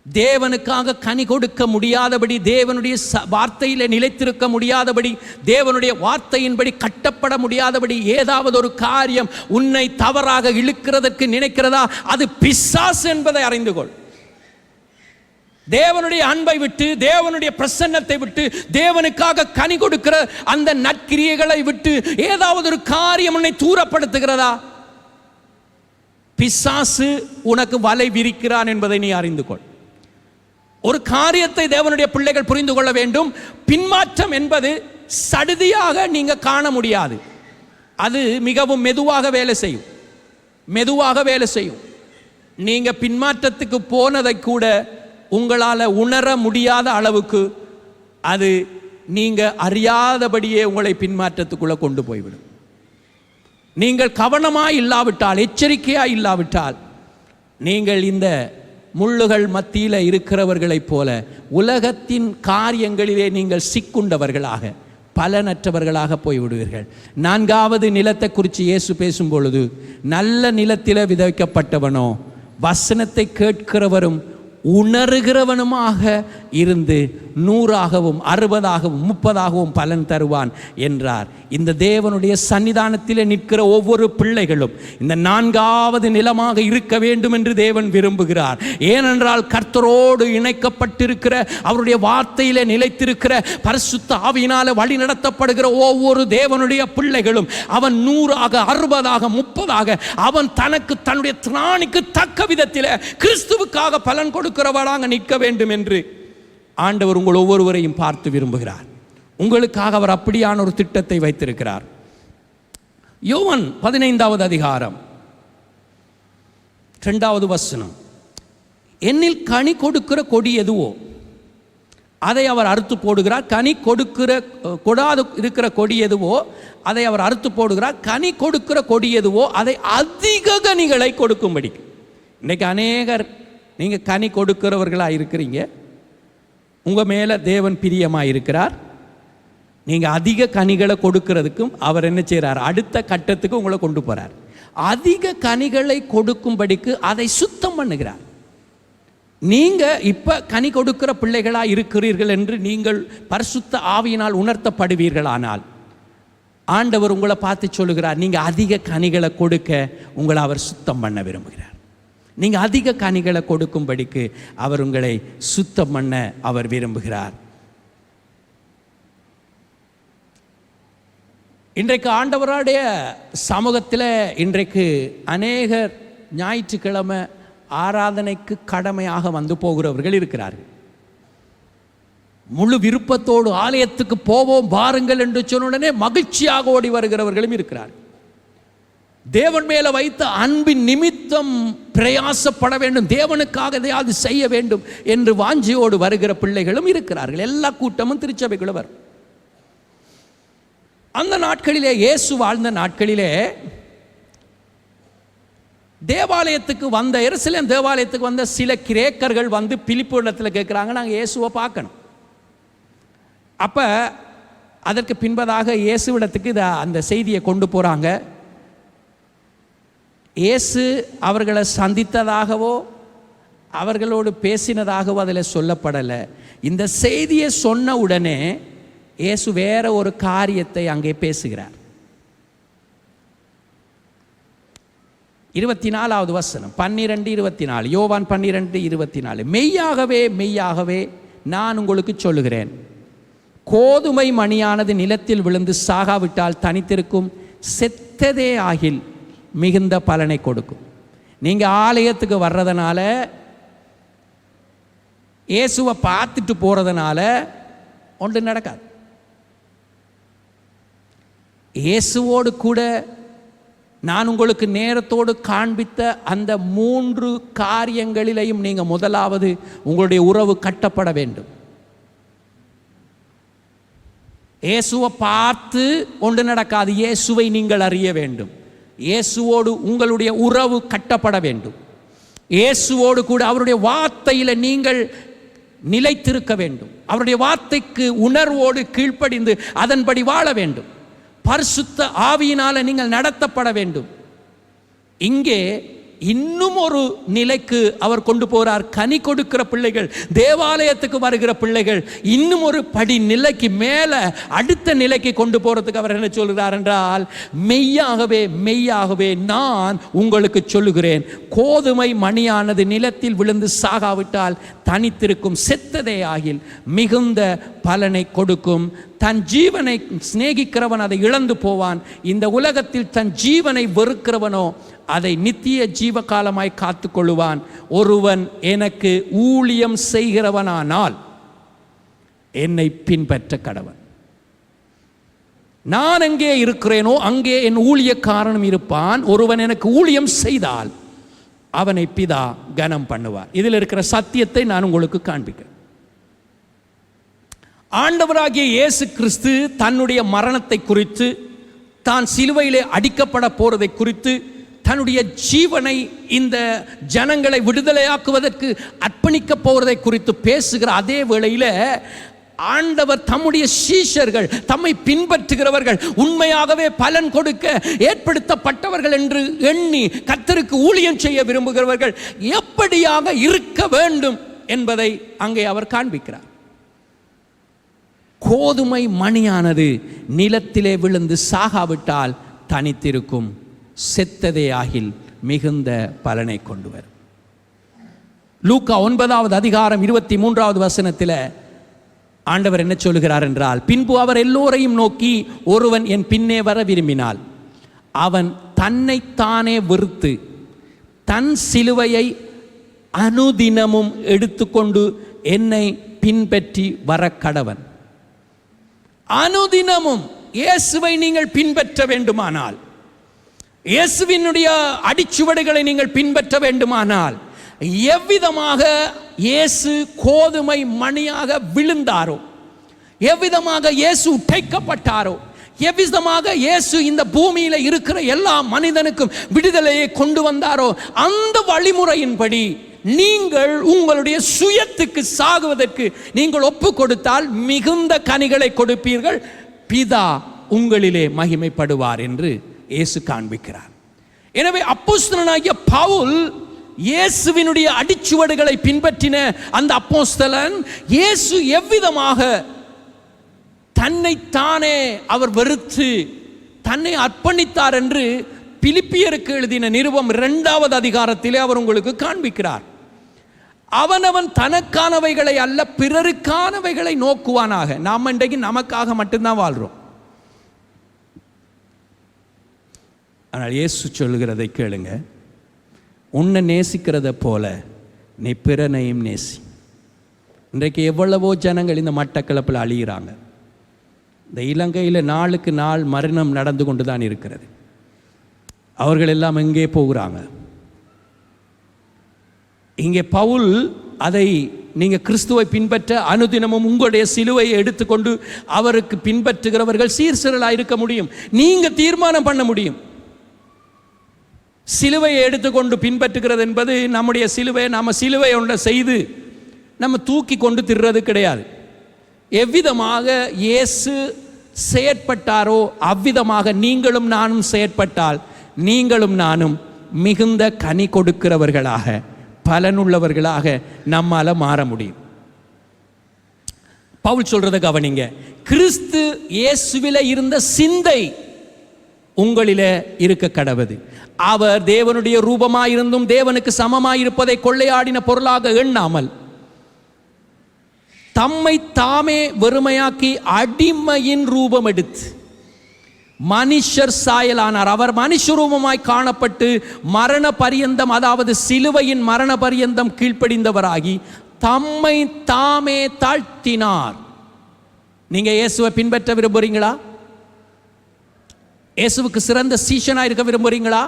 தேவனுக்காக கனி கொடுக்க முடியாதபடி, தேவனுடைய வார்த்தையிலே நிலைத்திருக்க முடியாதபடி, தேவனுடைய வார்த்தையின்படி கட்டப்பட முடியாதபடி ஏதாவது ஒரு காரியம் உன்னை தவறாக இழுக்கிறதற்கு நினைக்கிறதா, அது பிசாசு என்பதை அறிந்து கொள். தேவனுடைய அன்பை விட்டு, தேவனுடைய பிரசன்னத்தை விட்டு, தேவனுக்காக கனி கொடுக்கிற அந்த நற்கிரியைகளை விட்டு ஏதாவது ஒரு காரியம் உன்னை தூரப்படுத்துகிறதா, பிசாசு உனக்கு வலை விரிக்கிறான் என்பதை நீ அறிந்து கொள். ஒரு காரியத்தை தேவனுடைய பிள்ளைகள் புரிந்து கொள்ள வேண்டும். பின்மாற்றம் என்பது சடுதியாக நீங்க காண முடியாது. அது மிகவும் மெதுவாக வேலை செய்யும், மெதுவாக வேலை செய்யும். நீங்க பின்மாற்றத்துக்கு போனதை கூட உங்களால் உணர முடியாத அளவுக்கு அது நீங்க அறியாதபடியே உங்களை பின்மாற்றத்துக்குள்ள கொண்டு போய்விடும். நீங்கள் கவனமாய் இல்லாவிட்டால், எச்சரிக்கையாய் இல்லாவிட்டால், நீங்கள் இந்த முள்ளுகள் மத்தியில் இருக்கிறவர்களைப் போல உலகத்தின் காரியங்களிலே நீங்கள் சிக்குண்டவர்களாக, பலனற்றவர்களாக போய்விடுவீர்கள். 4வது நிலத்தை குறித்து இயேசு பேசும் பொழுது, நல்ல நிலத்தில் விதைக்கப்பட்டவனோ வசனத்தை கேட்கிறவரும் உணர்கிறவனுமாக இருந்து 100ஆகவும் 60ஆகவும் 30ஆகவும் பலன் தருவான் என்றார். இந்த தேவனுடைய சன்னிதானத்தில் நிற்கிற ஒவ்வொரு பிள்ளைகளும் இந்த 4வது நிலமாக இருக்க வேண்டும் என்று தேவன் விரும்புகிறார். ஏனென்றால் கர்த்தரோடு இணைக்கப்பட்டிருக்கிற, அவருடைய வார்த்தையிலே நிலைத்திருக்கிற, பரிசுத்த ஆவியினால வழி நடத்தப்படுகிற ஒவ்வொரு தேவனுடைய பிள்ளைகளும் அவன் 100ஆக 60ஆக 30ஆக அவன் தனக்கு தன்னுடைய திராணிக்கு தக்க விதத்தில் கிறிஸ்துவுக்காக பலன் கொடுக்கிறவராக நிற்க வேண்டும் என்று ஆண்டவர் உங்கள் ஒவ்வொருவரையும் பார்த்து விரும்புகிறார். உங்களுக்காக அவர் அப்படியான ஒரு திட்டத்தை வைத்திருக்கிறார். யோவான் 15வது அதிகாரம் 2வது வசனம், என்னில் கனி கொடுக்கிற கொடி எதுவோ அதை அவர் அறுத்து போடுகிறார், கனி கொடாது இருக்கிற கொடி எதுவோ அதை அவர் அறுத்து போடுகிறார், கனி கொடுக்கிற கொடி எதுவோ அதை அதிக கனிகளை கொடுக்கும்படி. இன்னைக்கு அநேகர் நீங்க கனி கொடுக்கிறவர்களாக இருக்கிறீங்க, உங்க மேல தேவன் பிரியமாக இருக்கிறார். நீங்க அதிக கனிகளை கொடுக்கிறதுக்கும் அவர் என்ன செய்கிறார், அடுத்த கட்டத்துக்கு உங்களை கொண்டு போறார். அதிக கனிகளை கொடுக்கும்படிக்கு அதை சுத்தம் பண்ணுகிறார். நீங்க இப்ப கனி கொடுக்கிற பிள்ளைகளா இருக்கிறீர்கள் என்று நீங்கள் பரிசுத்த ஆவியினால் உணர்த்தப்படுவீர்களானால் ஆண்டவர் உங்களை பார்த்து சொல்லுகிறார், நீங்க அதிக கனிகளை கொடுக்க உங்களை அவர் சுத்தம் பண்ண விரும்புகிறார். நீங்க அதிக கனிகளை கொடுக்கும்படிக்கு அவர் உங்களை சுத்தம் பண்ண அவர் விரும்புகிறார். இன்றைக்கு ஆண்டவருடைய சமூகத்தில் இன்றைக்கு அநேகர் ஞாயிற்றுக்கிழமை ஆராதனைக்கு கடமையாக வந்து போகிறவர்கள் இருக்கிறார்கள். முழு விருப்பத்தோடு ஆலயத்துக்கு போவோம் பாருங்கள் என்று சொன்ன உடனே மகிழ்ச்சியாக ஓடி வருகிறவர்களும் இருக்கிறார்கள். தேவன் மேல வைத்த அன்பின் நிமித்தம் பிரயாசப்பட வேண்டும், தேவனுக்காக எதையாவது செய்ய வேண்டும் என்று வாஞ்சியோடு வருகிற பிள்ளைகளும் இருக்கிறார்கள். எல்லா கூட்டமும் திருச்சபைக்குள்ள வரும். அந்த நாட்களிலே, இயேசு வாழ்ந்த நாட்களிலே, தேவாலயத்துக்கு வந்த எருசலேம் தேவாலயத்துக்கு வந்த சில கிரேக்கர்கள் வந்து பிலிப்பு இடத்துல கேட்குறாங்க, நாங்கள் இயேசுவை பார்க்கணும். அப்போ அதற்கு பின்பதாக இயேசுவிடத்துக்கு அந்த செய்தியை கொண்டு போகிறாங்க. இயேசு அவர்களை சந்தித்ததாகவோ அவர்களோடு பேசினதாகவோ அதில் சொல்லப்படலை. இந்த செய்தியை சொன்ன உடனே இயேசு வேற ஒரு காரியத்தை அங்கே பேசுகிறார். 24வது வசனம், 12:24, யோவான் 12:24, மெய்யாகவே மெய்யாகவே நான் உங்களுக்கு சொல்லுகிறேன், கோதுமை மணியானது நிலத்தில் விழுந்து சாகாவிட்டால் தனித்திருக்கும், செத்ததே ஆகில் மிகுந்த பலனை கொடுக்கும். நீங்கள் ஆலயத்துக்கு வர்றதுனால, இயேசுவை பார்த்துட்டு போகிறதுனால ஒன்று நடக்காது. இயேசுவோடு கூட நான் உங்களுக்கு நேரத்தோடு காண்பித்த அந்த 3 காரியங்களிலையும் நீங்கள் முதலாவது உங்களுடைய உறவு கட்டப்பட வேண்டும். இயேசுவை பார்த்து ஒன்று நடக்காது. இயேசுவை நீங்கள் அறிய வேண்டும். இயேசுவோடு உங்களுடைய உறவு கட்டப்பட வேண்டும். இயேசுவோடு கூட அவருடைய வார்த்தையில் நீங்கள் நிலைத்திருக்க வேண்டும். அவருடைய வார்த்தைக்கு உணர்வோடு கீழ்ப்படிந்து அதன்படி வாழ வேண்டும். பரிசுத்த ஆவியினால நீங்கள் நடத்தப்பட வேண்டும். இங்கே இன்னும் ஒரு நிலைக்கு அவர் கொண்டு போகிறார். கனி கொடுக்கிற பிள்ளைகள், தேவாலயத்துக்கு வருகிற பிள்ளைகள் இன்னும் ஒரு படி நிலைக்கு மேலே அடுத்த நிலைக்கு கொண்டு போகிறதுக்கு அவர் என்ன சொல்கிறார் என்றால், மெய்யாகவே மெய்யாகவே நான் உங்களுக்கு சொல்லுகிறேன், கோதுமை மணியானது நிலத்தில் விழுந்து சாகாவிட்டால் தனித்திருக்கும், செத்ததே ஆகில் மிகுந்த பலனை கொடுக்கும். தன் ஜீவனை சிநேகிக்கிறவன் அதை இழந்து போவான். இந்த உலகத்தில் தன் ஜீவனை வெறுக்கிறவனோ அதை நித்திய ஜீவகாலமாய் காத்து கொள்ளுவான். ஒருவன் எனக்கு ஊழியம் செய்கிறவனானால் என்னை பின்பற்ற கடவன். நான் எங்கே இருக்கிறேனோ அங்கே என் ஊழியக்காரனும் இருப்பான். ஒருவன் எனக்கு ஊழியம் செய்தால் அவனை பிதா கனம் பண்ணுவார். இதில் இருக்கிற சத்தியத்தை நான் உங்களுக்கு காண்பிக்கிறேன். ஆண்டவராகிய இயேசு கிறிஸ்து தன்னுடைய மரணத்தை குறித்து, தான் சிலுவையிலே அடிக்கப்பட போறதை குறித்து, தன்னுடைய ஜீவனை இந்த ஜனங்களை விடுதலையாக்குவதற்கு அர்ப்பணிக்க போவதை குறித்து பேசுகிற அதே வேளையில் ஆண்டவர் தம்முடைய சீஷர்கள், தம்மை பின்பற்றுகிறவர்கள், உண்மையாகவே பலன் கொடுக்க ஏற்படுத்தப்பட்டவர்கள் என்று எண்ணி கர்த்தருக்கு ஊழியம் செய்ய விரும்புகிறவர்கள் எப்படியாக இருக்க வேண்டும் என்பதை அங்கே அவர் காண்பிக்கிறார். கோதுமை மணியானது நிலத்திலே விழுந்து சாகாவிட்டால் தனித்திருக்கும், செத்ததே ஆகில் மிகுந்த பலனை கொண்டு வரும். லூக்கா 9வது அதிகாரம் 23வது வசனத்தில் ஆண்டவர் என்ன சொல்கிறார் என்றால், பின்பு அவர் எல்லோரையும் நோக்கி, ஒருவன் என் பின்னே வர விரும்பினால் அவன் தன்னைத்தானே வெறுத்து தன் சிலுவையை அனுதினமும் எடுத்துக்கொண்டு என்னை பின்பற்றி வர கடவன். அனுதினமும் இயேசுவை நீங்கள் பின்பற்ற வேண்டுமானால், இயேசுவினுடைய அடிச்சுவடுகளை நீங்கள் பின்பற்ற வேண்டுமானால், எவ்விதமாக இயேசு கோதுமை மணியாக விழுந்தாரோ, எவ்விதமாக இயேசு உடைக்கப்பட்டாரோ, எவ்விதமாக இயேசு இந்த பூமியில இருக்கிற எல்லா மனிதனுக்கும் விடுதலையை கொண்டு வந்தாரோ, அந்த வழிமுறையின்படி நீங்கள் உங்களுடைய சுயத்துக்கு சாகுவதற்கு நீங்கள் ஒப்பு கொடுத்தால் மிகுந்த கனிகளை கொடுப்பீர்கள், பிதா உங்களிலே மகிமைப்படுவார் என்று இயேசு காண்பிக்கிறார். எனவே அப்போஸ்தலனாகிய பவுல் இயேசுவினுடைய அடிச்சுவடுகளை பின்பற்றின அந்த அப்போஸ்தலன், இயேசு எவ்விதமாக தன்னைத்தானே அவர் வெறுத்து தன்னை அர்ப்பணித்தார் என்று பிலிப்பியருக்கு எழுதின நிருபம் 2வது அதிகாரத்திலே அவர் உங்களுக்கு காண்பிக்கிறார். அவனவன் தனக்கானவைகளை அல்ல பிறருக்கானவைகளை நோக்குவானாக. நாம் இன்றைக்கு நமக்காக மட்டும்தான் வாழ்றோம். ஆனால் இயேசு சொல்லுகிறதை கேளுங்க, உன்னை நேசிக்கிறத போல நீ பிறனையும் நேசி. இன்றைக்கு எவ்வளவோ ஜனங்கள் இந்த மட்டக்களப்பில் அழிகிறாங்க. இந்த இலங்கையில் நாளுக்கு நாள் மரணம் நடந்து கொண்டு தான் இருக்கிறது. அவர்கள் எல்லாம் எங்கே போகிறாங்க? இங்கே பவுல் அதை நீங்கள் கிறிஸ்துவை பின்பற்ற அனுதினமும் உங்களுடைய சிலுவையை எடுத்துக்கொண்டு அவருக்கு பின்பற்றுகிறவர்கள் சீர்சிறலாக இருக்க முடியும். நீங்கள் தீர்மானம் பண்ண முடியும். சிலுவையை எடுத்துக்கொண்டு பின்பற்றுகிறது என்பது நம்முடைய சிலுவை, நம்ம சிலுவை ஒன்றை செய்து நம்ம தூக்கி கொண்டு திர்றது கிடையாது. எவ்விதமாக இயேசு செயற்பட்டாரோ அவ்விதமாக நீங்களும் நானும் செயற்பட்டால் நீங்களும் நானும் மிகுந்த கனி கொடுக்கிறவர்களாக, பலனுள்ளவர்களாக நம்மால மாற முடியும். பவுல் சொல்றத கவனிங்க. கிறிஸ்து இயேசுவிலே இருந்த சிந்தை உங்களிலே இருக்க கடவது. அவர் தேவனுடைய ரூபமாயிருந்தும் தேவனுக்கு சமமாயிருப்பதை கொள்ளையாடின பொருளாக எண்ணாமல் தம்மை தாமே வெறுமையாக்கி அடிமையின் ரூபம் எடுத்து மனுஷர் சாயலானார். அவர் மனுஷரூபமாய் காணப்பட்டு மரண பரியந்தம், அதாவது சிலுவையின் மரண பரியந்தம் கீழ்ப்படிந்தவராகி தம்மை தாமே தாழ்த்தினார். நீங்க இயேசுவை பின்பற்ற விரும்புறீங்களா? இயேசுவுக்கு சிறந்த சீஷனா இருக்க விரும்புறீங்களா?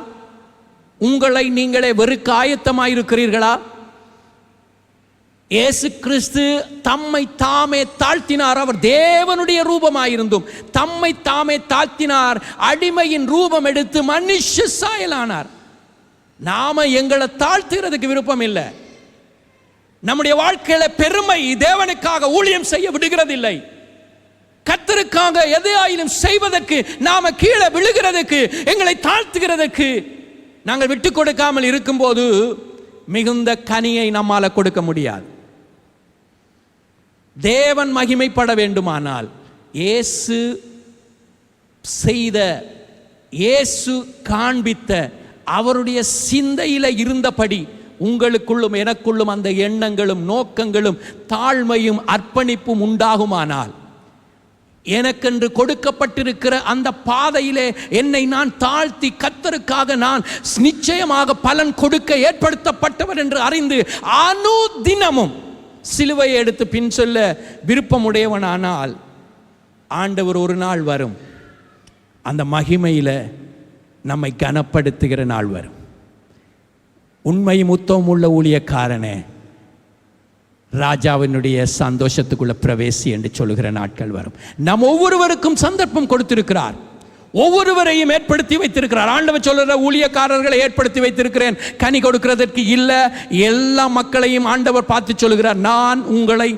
உங்களை நீங்களே வெறுக்க ஆயத்தமாயிருக்கிறீர்களா? இயேசு கிறிஸ்து தம்மை தாமே தாழ்த்தினார். அவர் தேவனுடைய ரூபமாயிருந்தும் தம்மை தாமே தாழ்த்தினார். அடிமையின் ரூபம் எடுத்து மனுஷ சாயலானார். நாம எங்களை தாழ்த்துகிறதுக்கு விருப்பம் இல்லை. நம்முடைய வாழ்க்கையில பெருமை தேவனுக்காக ஊழியம் செய்ய விடுகிறதில்லை. கர்த்தருக்காக எதையாயிலும் செய்வதற்கு, நாம கீழே விழுகிறதுக்கு, எங்களை தாழ்த்துகிறதுக்கு நாங்கள் விட்டு கொடுக்காமல் இருக்கும்போது மிகுந்த கனியை நம்மால கொடுக்க முடியாது. தேவன் மகிமைப்பட வேண்டுமானால் இயேசு செய்த, இயேசு காண்பித்த அவருடைய சிந்தையில இருந்தபடி உங்களுக்குள்ளும் எனக்குள்ளும் அந்த எண்ணங்களும் நோக்கங்களும் தாழ்மையும் அர்ப்பணிப்பும் உண்டாகுமானால், எனக்கென்று கொடுக்கப்பட்டிருக்கிற அந்த பாதையிலே என்னை நான் தாழ்த்தி கர்த்தருக்காக நான் நிச்சயமாக பலன் கொடுக்க ஏற்படுத்தப்பட்டவர் என்று அறிந்து அனுதினமும் சிலுவையை எடுத்து பின் சொல்ல விருப்பமுடையவனானால், ஆண்டவர் ஒரு நாள் வரும், அந்த மகிமையில நம்மை கனப்படுத்துகிற நாள் வரும். உண்மை முத்தம் உள்ள ஊழியக்காரனே, ராஜாவினுடைய சந்தோஷத்துக்குள்ள பிரவேசி என்று சொல்லுகிற நாட்கள் வரும். நம் ஒவ்வொருவருக்கும் சந்தர்ப்பம் கொடுத்திருக்கிறார். ஒவ்வொருவரையும் ஏற்படுத்தி வைத்திருக்கிறார். ஆண்டவர் சொல்லுற ஊழியக்காரர்களை ஏற்படுத்தி வைத்திருக்கிறேன் கனி கொடுக்கிறதற்கு இல்ல. எல்லா மக்களையும் ஆண்டவர் பார்த்து சொல்லுகிறார், நான் உங்களை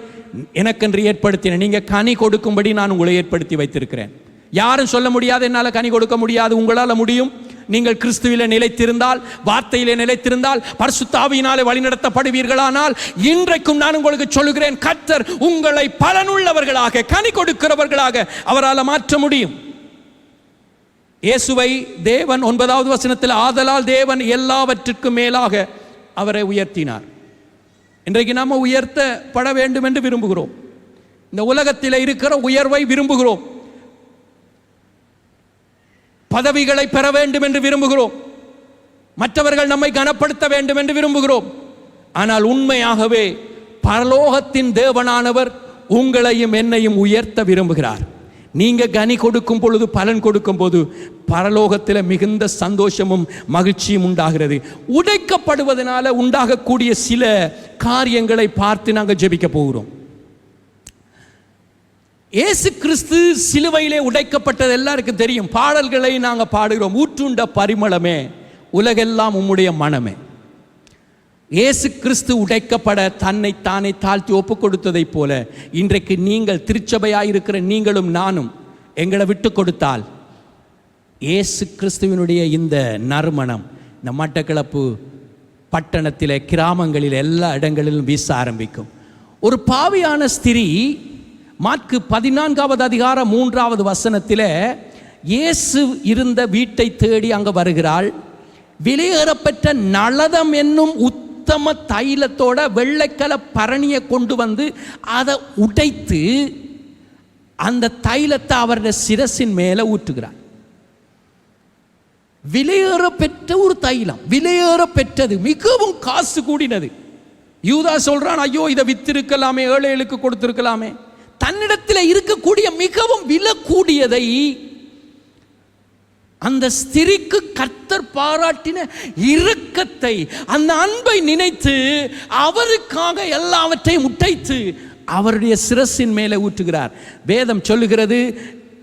எனக்கென்று ஏற்படுத்தினேன், நீங்க கனி கொடுக்கும்படி நான் உங்களை ஏற்படுத்தி வைத்திருக்கிறேன். யாரும் சொல்ல முடியாது என்னால கனி கொடுக்க முடியாது. உங்களால முடியும். நீங்கள் கிறிஸ்துவிலே நிலைத்திருந்தால், வார்த்தையிலே நிலைத்திருந்தால், பரிசுத்த ஆவியினாலே வழிநடத்தப்படுவீர்களானால், இன்றைக்கும் நான் உங்களுக்கு சொல்லுகிறேன், கர்த்தர் உங்களை பலனுள்ளவர்களாக, கனி கொடுக்கிறவர்களாக அவரால் மாற்ற முடியும். இயேசுவை தேவன் 9வது வசனத்தில், ஆதலால் தேவன் எல்லாவற்றிற்கும் மேலாக அவரை உயர்த்தினார். இன்றைக்கு நாம் உயர்த்தப்பட வேண்டும் என்று விரும்புகிறோம். இந்த உலகத்தில் இருக்கிற உயர்வை விரும்புகிறோம். பதவிகளை பெற வேண்டும் என்று விரும்புகிறோம். மற்றவர்கள் நம்மை கனப்படுத்த வேண்டும் என்று விரும்புகிறோம். ஆனால் உண்மையாகவே பரலோகத்தின் தேவனானவர் உங்களையும் என்னையும் உயர்த்த விரும்புகிறார். நீங்க கனி கொடுக்கும் பொழுது, பலன் கொடுக்கும் போது பரலோகத்தில் மிகுந்த சந்தோஷமும் மகிழ்ச்சியும் உண்டாகிறது. உடைக்கப்படுவதனால உண்டாகக்கூடிய சில காரியங்களை பார்த்து நாங்கள் ஜெபிக்க போகிறோம். இயேசு கிறிஸ்து சிலுவையிலே உடைக்கப்பட்டது எல்லாருக்கும் தெரியும். பாடல்களை நாங்கள் பாடுகிறோம். ஊற்றுண்ட பரிமளமே உலகெல்லாம் உம்முடைய மனமே. இயேசு கிறிஸ்து உடைக்கப்பட தன்னை தானே தாழ்த்தி ஒப்பு கொடுத்ததைப் போல இன்றைக்கு நீங்கள் திருச்சபையாயிருக்கிற நீங்களும் நானும் எங்களை விட்டு கொடுத்தால், இயேசு கிறிஸ்துவினுடைய இந்த நறுமணம் இந்த மட்டக்களப்பு பட்டணத்திலே, கிராமங்களில், எல்லா இடங்களிலும் வீச ஆரம்பிக்கும். ஒரு பாவியான ஸ்திரீ மாற்கு 14வது அதிகாரம் 3வது வசனத்தில் இயேசு இருந்த வீட்டை தேடி அங்கு வருகிறாள். விலையேறப்பெற்ற நளதம் என்னும் உத்தம தைலத்தோட வெள்ளைக்கல பரணியை கொண்டு வந்து அதை உடைத்து அந்த தைலத்தை அவருடைய சிரசின் மேலே ஊற்றுகிறார். விலையேற பெற்ற ஒரு தைலம், விலையேற பெற்றது, மிகவும் காசு கூடினது. யூதா சொல்றான், ஐயோ இதை வித்திருக்கலாமே, ஏழைகளுக்கு கொடுத்திருக்கலாமே. தன்னிடத்தில் இருக்கக்கூடிய மிகவும் விலை கூடியதை அந்த ஸ்திரிக்கு கர்த்தர் பாராட்டின இரக்கத்தை, அந்த அன்பை நினைத்து அவருக்காக எல்லாவற்றையும் உடைத்து அவருடைய சிரசின் மேலே ஊற்றுகிறார். வேதம் சொல்லுகிறது,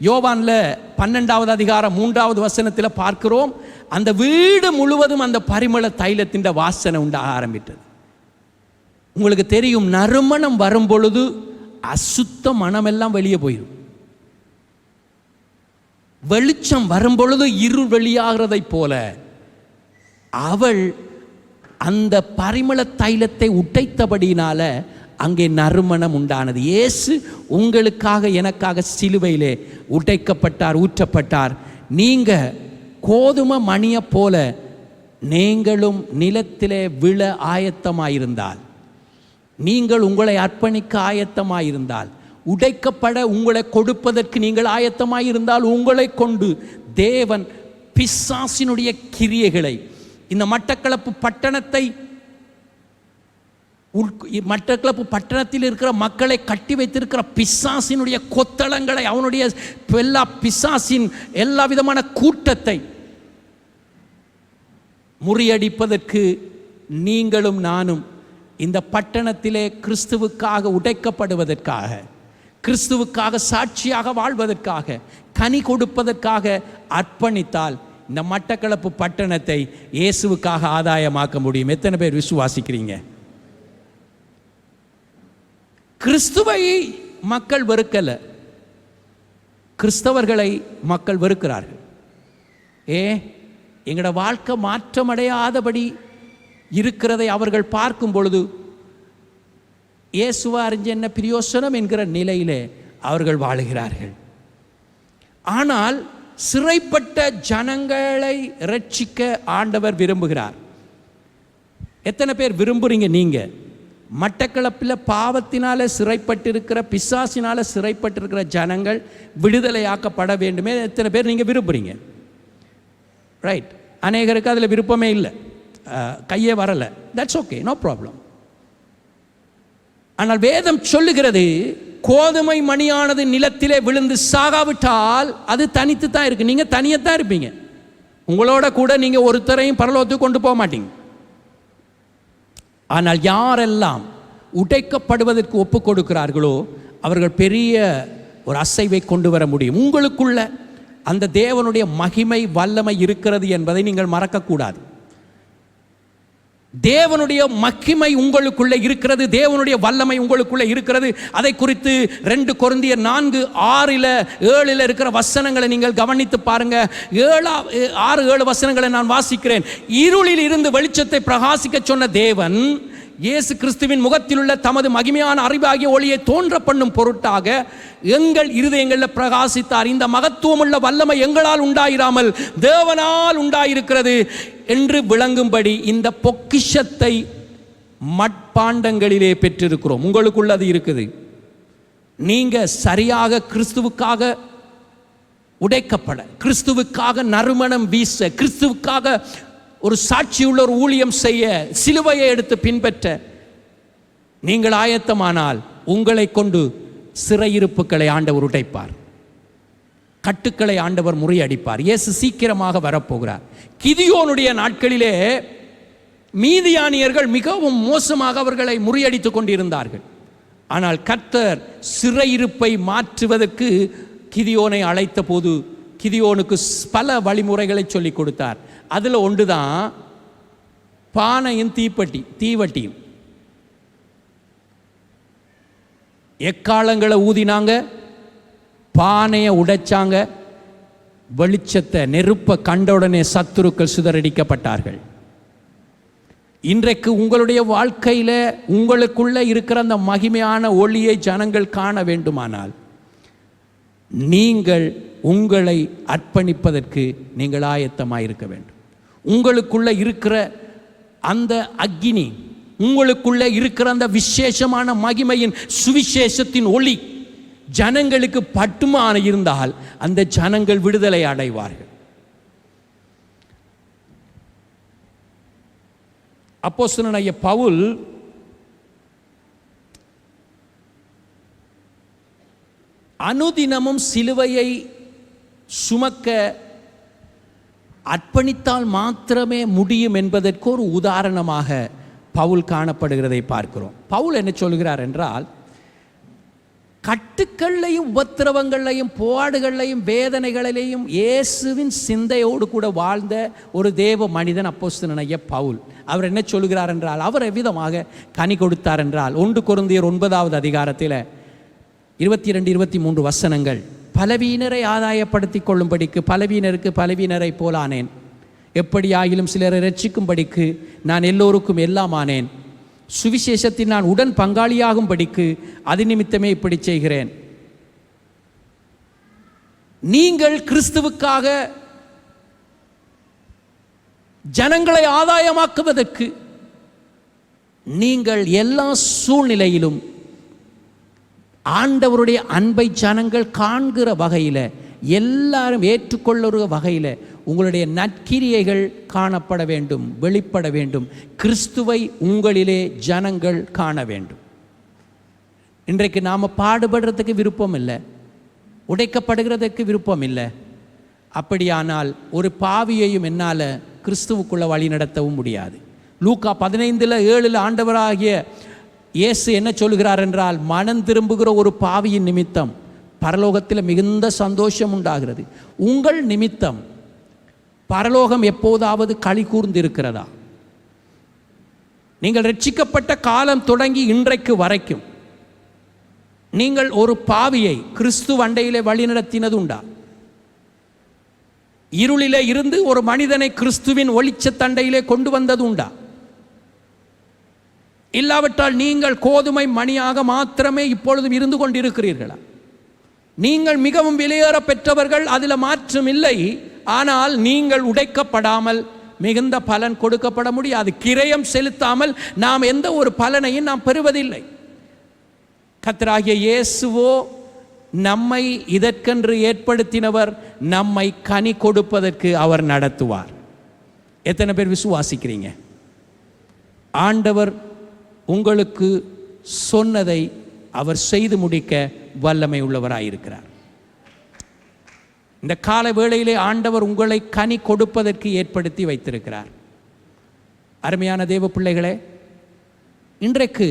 யோவான்ல 12வது அதிகாரம் 3வது வசனத்தில் பார்க்கிறோம், அந்த வீடு முழுவதும் அந்த பரிமள தைலத்தின் வாசனை உண்டாக ஆரம்பித்தது. உங்களுக்கு தெரியும், நறுமணம் வரும் பொழுது அசுத்த மனமெல்லாம் வெளியே போயிடும். வெளிச்சம் வரும் பொழுது இருள் வெளியாகிறதை போல அவள் அந்த பரிமள தைலத்தை உடைத்தபடியினால அங்கே நறுமணம் உண்டானது. இயேசு உங்களுக்காக எனக்காக சிலுவையிலே உடைக்கப்பட்டார், ஊற்றப்பட்டார். நீங்க கோதுமை மணியை போல நீங்களும் நிலத்திலே விழ ஆயத்தமாயிருந்தால், நீங்கள் உங்களை அர்ப்பணிக்க ஆயத்தமாயிருந்தால், உடைக்கப்பட உங்களை கொடுப்பதற்கு நீங்கள் ஆயத்தமாயிருந்தால், உங்களை கொண்டு தேவன் பிசாசினுடைய கிரியைகளை, இந்த மட்டக்களப்பு பட்டணத்தில் இருக்கிற மக்களை கட்டி வைத்திருக்கிற பிசாசினுடைய கொத்தளங்களை, அவனுடைய எல்லா பிசாசின் எல்லா விதமான கூட்டத்தை முறியடிப்பதற்கு நீங்களும் நானும் இந்த பட்டணத்திலே கிறிஸ்துவுக்காக உடைக்கப்படுவதற்காக, கிறிஸ்துவுக்காக சாட்சியாக வாழ்வதற்காக, கனி கொடுப்பதற்காக அர்ப்பணித்தால் இந்த மட்டக்களப்பு பட்டணத்தை இயேசுவுக்காக ஆதாயமாக்க முடியும். எத்தனை பேர் விசுவாசிக்கிறீங்க? கிறிஸ்துவை மக்கள் வெறுக்கல, கிறிஸ்தவர்களை மக்கள் வெறுக்கிறார்கள். எங்களோட வாழ்க்கை மாற்றமடையாதபடி இருக்கிறதை அவர்கள் பார்க்கும் பொழுது இயேசுவா அறிஞ்ச என்ன பிரயோசனம் என்கிற நிலையிலே அவர்கள் வாழுகிறார்கள். ஆனால் சிறைப்பட்ட ஜனங்களை ரட்சிக்க ஆண்டவர் விரும்புகிறார். எத்தனை பேர் விரும்புறீங்க? நீங்க மட்டக்களப்பில் பாவத்தினால சிறைப்பட்டிருக்கிற, பிசாசினால சிறைப்பட்டிருக்கிற ஜனங்கள் விடுதலையாக்கப்பட வேண்டுமே எத்தனை பேர் நீங்க விரும்புறீங்க? ரைட். அநேகருக்கு அதில் விருப்பமே இல்லை, கையே வரலை. That's okay, no problem. ஆனால் வேதம் சொல்லுகிறது, கோதுமை மணியானது நிலத்திலே விழுந்து சாகாவிட்டால் அது தனித்து தான் இருக்கு. நீங்க தனியத்தான் இருப்பீங்க. உங்களோட கூட நீங்க ஒருத்தரையும் பரலோகத்துக்கு கொண்டு போக மாட்டீங்க. ஆனால் யாரெல்லாம் உடைக்கப்படுவதற்கு ஒப்பு கொடுக்கிறார்களோ அவர்கள் பெரிய ஒரு அசைவை கொண்டு வர முடியும். உங்களுக்குள்ள அந்த தேவனுடைய மகிமை வல்லமை இருக்கிறது என்பதை நீங்கள் மறக்கக்கூடாது. தேவனுடைய மகிமை உங்களுக்குள்ள இருக்கிறது, தேவனுடைய வல்லமை உங்களுக்குள்ள இருக்கிறது. அதை குறித்து 2 கொரிந்தியர் 4:6-7 இருக்கிற வசனங்களை நீங்கள் கவனித்து பாருங்க. 6-7 வசனங்களை நான் வாசிக்கிறேன். இருளில் இருந்து வெளிச்சத்தை பிரகாசிக்க சொன்ன தேவன் இயேசு கிறிஸ்துவின் முகத்தில் உள்ள தமது மகிமையான அறிவாகிய ஒளியை தோன்ற பண்ணும் பொருட்டாக எங்கள் இருதயங்களில் பிரகாசித்தார். இந்த மகத்துவமுள்ள வல்லமை எங்களால் உண்டாயிராமல் தேவனால் உண்டாயிருக்கிறது என்று விளங்கும்படி இந்த பொக்கிஷத்தை மட்பாண்டங்களிலே பெற்றிருக்கிறோம். உங்களுக்குள்ள அது இருக்குது. நீங்க சரியாக கிறிஸ்துவுக்காக உடைக்கப்பட, கிறிஸ்துவுக்காக நறுமணம் வீச, கிறிஸ்துவுக்காக ஒரு சாட்சியுள்ள ஒரு ஊழியம் செய்ய, சிலுவையை எடுத்து பின்பற்ற நீங்கள் ஆயத்தமானால் உங்களை கொண்டு சிறையிருப்புகளை ஆண்டவர் உடைப்பார், கட்டுக்களை ஆண்டவர் முறியடிப்பார். இயேசு சீக்கிரமாக வரப்போகிறார். கிதியோனுடைய நாட்களிலே மீதியானியர்கள் மிகவும் மோசமாக அவர்களை முறியடித்துக் கொண்டிருந்தார்கள். ஆனால் கர்த்தர் சிறையிருப்பை மாற்றுவதற்கு கிதியோனை அழைத்த போது கிதியோனுக்கு பல வழிமுறைகளை சொல்லிக் கொடுத்தார். அதில் ஒன்றுதான் பானையும் தீவட்டியும். எக்காலங்களை ஊதினாங்க, பானையை உடைச்சாங்க, வெளிச்சத்தை நெருப்பை கண்டவுடனே சத்துருக்கள் சிதறடிக்கப்பட்டார்கள். இன்றைக்கு உங்களுடைய வாழ்க்கையில் உங்களுக்குள்ள இருக்கிற அந்த மகிமையான ஒளியை ஜனங்கள் காண வேண்டுமானால் நீங்கள் உங்களை அர்ப்பணிப்பதற்கு நீங்கள் ஆயத்தமாக இருக்க வேண்டும். உங்களுக்குள்ள இருக்கிற அந்த அக்கினி, உங்களுக்குள்ள இருக்கிற அந்த விசேஷமான மகிமையின் சுவிசேஷத்தின் ஒளி ஜனங்களுக்கு பட்டுமான இருந்தால் அந்த ஜனங்கள் விடுதலை அடைவார்கள். அப்போஸ்தலனாகிய பவுல் அனுதினமும் சிலுவையை சுமக்க அர்ப்பணித்தால் மாத்திரமே முடியும் என்பதற்கு ஒரு உதாரணமாக பவுல் காணப்படுகிறதை பார்க்கிறோம். பவுல் என்ன சொல்கிறார் என்றால், கட்டுக்கள்லையும் உபத்திரவங்களையும் போராடுகளையும் வேதனைகளிலையும் இயேசுவின் சிந்தையோடு கூட வாழ்ந்த ஒரு தேவ மனிதன் அப்போஸ்தலனாகிய பவுல். அவர் என்ன சொல்கிறார் என்றால், அவர் எவ்விதமாக கனி கொடுத்தார் என்றால், 1 கொரிந்தியர் 9வது அதிகாரத்தில் 22-23 வசனங்கள். பலவீனரை ஆதாயப்படுத்தி கொள்ளும்படிக்கு பலவீனருக்கு பலவீனரை போலானேன், எப்படியாகிலும் சிலரை ரட்சிக்கும்படிக்கு நான் எல்லோருக்கும் எல்லாம் ஆனேன், சுவிசேஷத்தில் நான் உடன் பங்காளியாகும்படிக்கு அது நிமித்தமே இப்படி செய்கிறேன். நீங்கள் கிறிஸ்துவுக்காக ஜனங்களை ஆதாயமாக்குவதற்கு நீங்கள் எல்லா சூழ்நிலையிலும் ஆண்டவருடைய அன்பை ஜனங்கள் காண்கிற வகையில் எல்லாரும் ஏற்றுக்கொள்ளுற வகையில் உங்களுடைய நற்கிரியைகள் காணப்பட வேண்டும், வெளிப்பட வேண்டும். கிறிஸ்துவை உங்களிலே ஜனங்கள் காண வேண்டும். இன்றைக்கு நாம் பாடுபடுறதுக்கு விருப்பம் இல்லை, உடைக்கப்படுகிறதுக்கு விருப்பம் இல்லை. அப்படியானால் ஒரு பாவியையும் என்னால் கிறிஸ்துவுக்குள்ளே வழி நடத்தவும் முடியாது. லூக்கா 15:7 ஆண்டவராகிய இயேசு என்ன சொல்கிறார் என்றால், மனம் திரும்புகிற ஒரு பாவியின் நிமித்தம் பரலோகத்தில் மிகுந்த சந்தோஷம் உண்டாகிறது. உங்கள் நிமித்தம் பரலோகம் எப்போதாவது களி கூர்ந்திருக்கிறதா? நீங்கள் ரட்சிக்கப்பட்ட காலம் தொடங்கி இன்றைக்கு வரைக்கும் நீங்கள் ஒரு பாவியை கிறிஸ்து அண்டையிலே வழிநடத்தினது உண்டா? இருளிலே இருந்து ஒரு மனிதனை கிறிஸ்துவின் ஒளிச்சத்தண்டையிலே கொண்டு வந்தது உண்டா? இல்லாவிட்டால் நீங்கள் கோதுமை மணியாக மாத்திரமே இப்பொழுதும் இருந்து கொண்டிருக்கிறீர்களா? நீங்கள் மிகவும் விலையேற பெற்றவர்கள், அதில் மாற்றம் இல்லை. ஆனால் நீங்கள் உடைக்கப்படாமல் மிகுந்த பலன் கொடுக்கப்பட முடியாது. கிரயம் செலுத்தாமல் நாம் எந்த ஒரு பலனையும் நாம் பெறுவதில்லை. கர்த்தராகிய இயேசுவோ நம்மை இதற்கென்று ஏற்படுத்தினவர், நம்மை கனி கொடுப்பதற்கு அவர் நடத்துவார். எத்தனை பேர் விசுவாசிக்கிறீங்க? ஆண்டவர் உங்களுக்கு சொன்னதை அவர் செய்து முடிக்க வல்லமை உள்ளவராயிருக்கிறார். இந்த கால வேளையிலே ஆண்டவர் உங்களை கனி கொடுப்பதற்கு ஏற்படுத்தி வைத்திருக்கிறார். அருமையான தேவ பிள்ளைகளே, இன்றைக்கு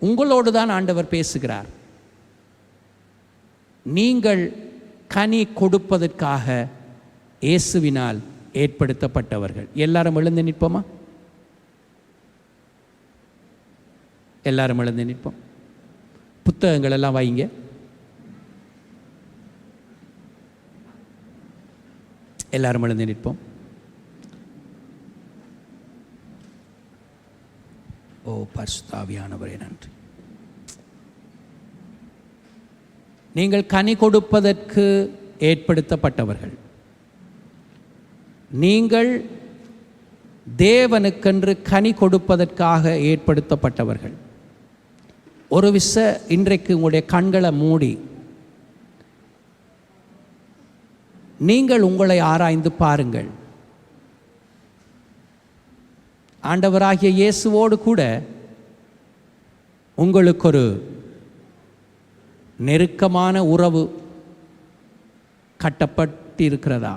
உங்களோடு தான் ஆண்டவர் பேசுகிறார். நீங்கள் கனி கொடுப்பதற்காக இயேசுவினால் ஏற்படுத்தப்பட்டவர்கள். எல்லாரும் எழுந்து நிற்போமா? எல்லாரும் எழுந்து நிற்போம். புத்தகங்கள் எல்லாம் வைங்க. எல்லாரும் எழுந்து நிற்போம். ஓ பரிசுத்தாவியானவரே நன்றி. நீங்கள் கனி கொடுப்பதற்கு ஏற்படுத்தப்பட்டவர்கள். நீங்கள் தேவனுக்கென்று கனி கொடுப்பதற்காக ஏற்படுத்தப்பட்டவர்கள். ஒரு இன்றைக்கு உங்களுடைய கண்களை மூடி நீங்கள் உங்களை ஆராய்ந்து பாருங்கள். ஆண்டவராகிய இயேசுவோடு கூட உங்களுக்கு ஒரு நெருக்கமான உறவு கட்டப்பட்டிருக்கிறதா?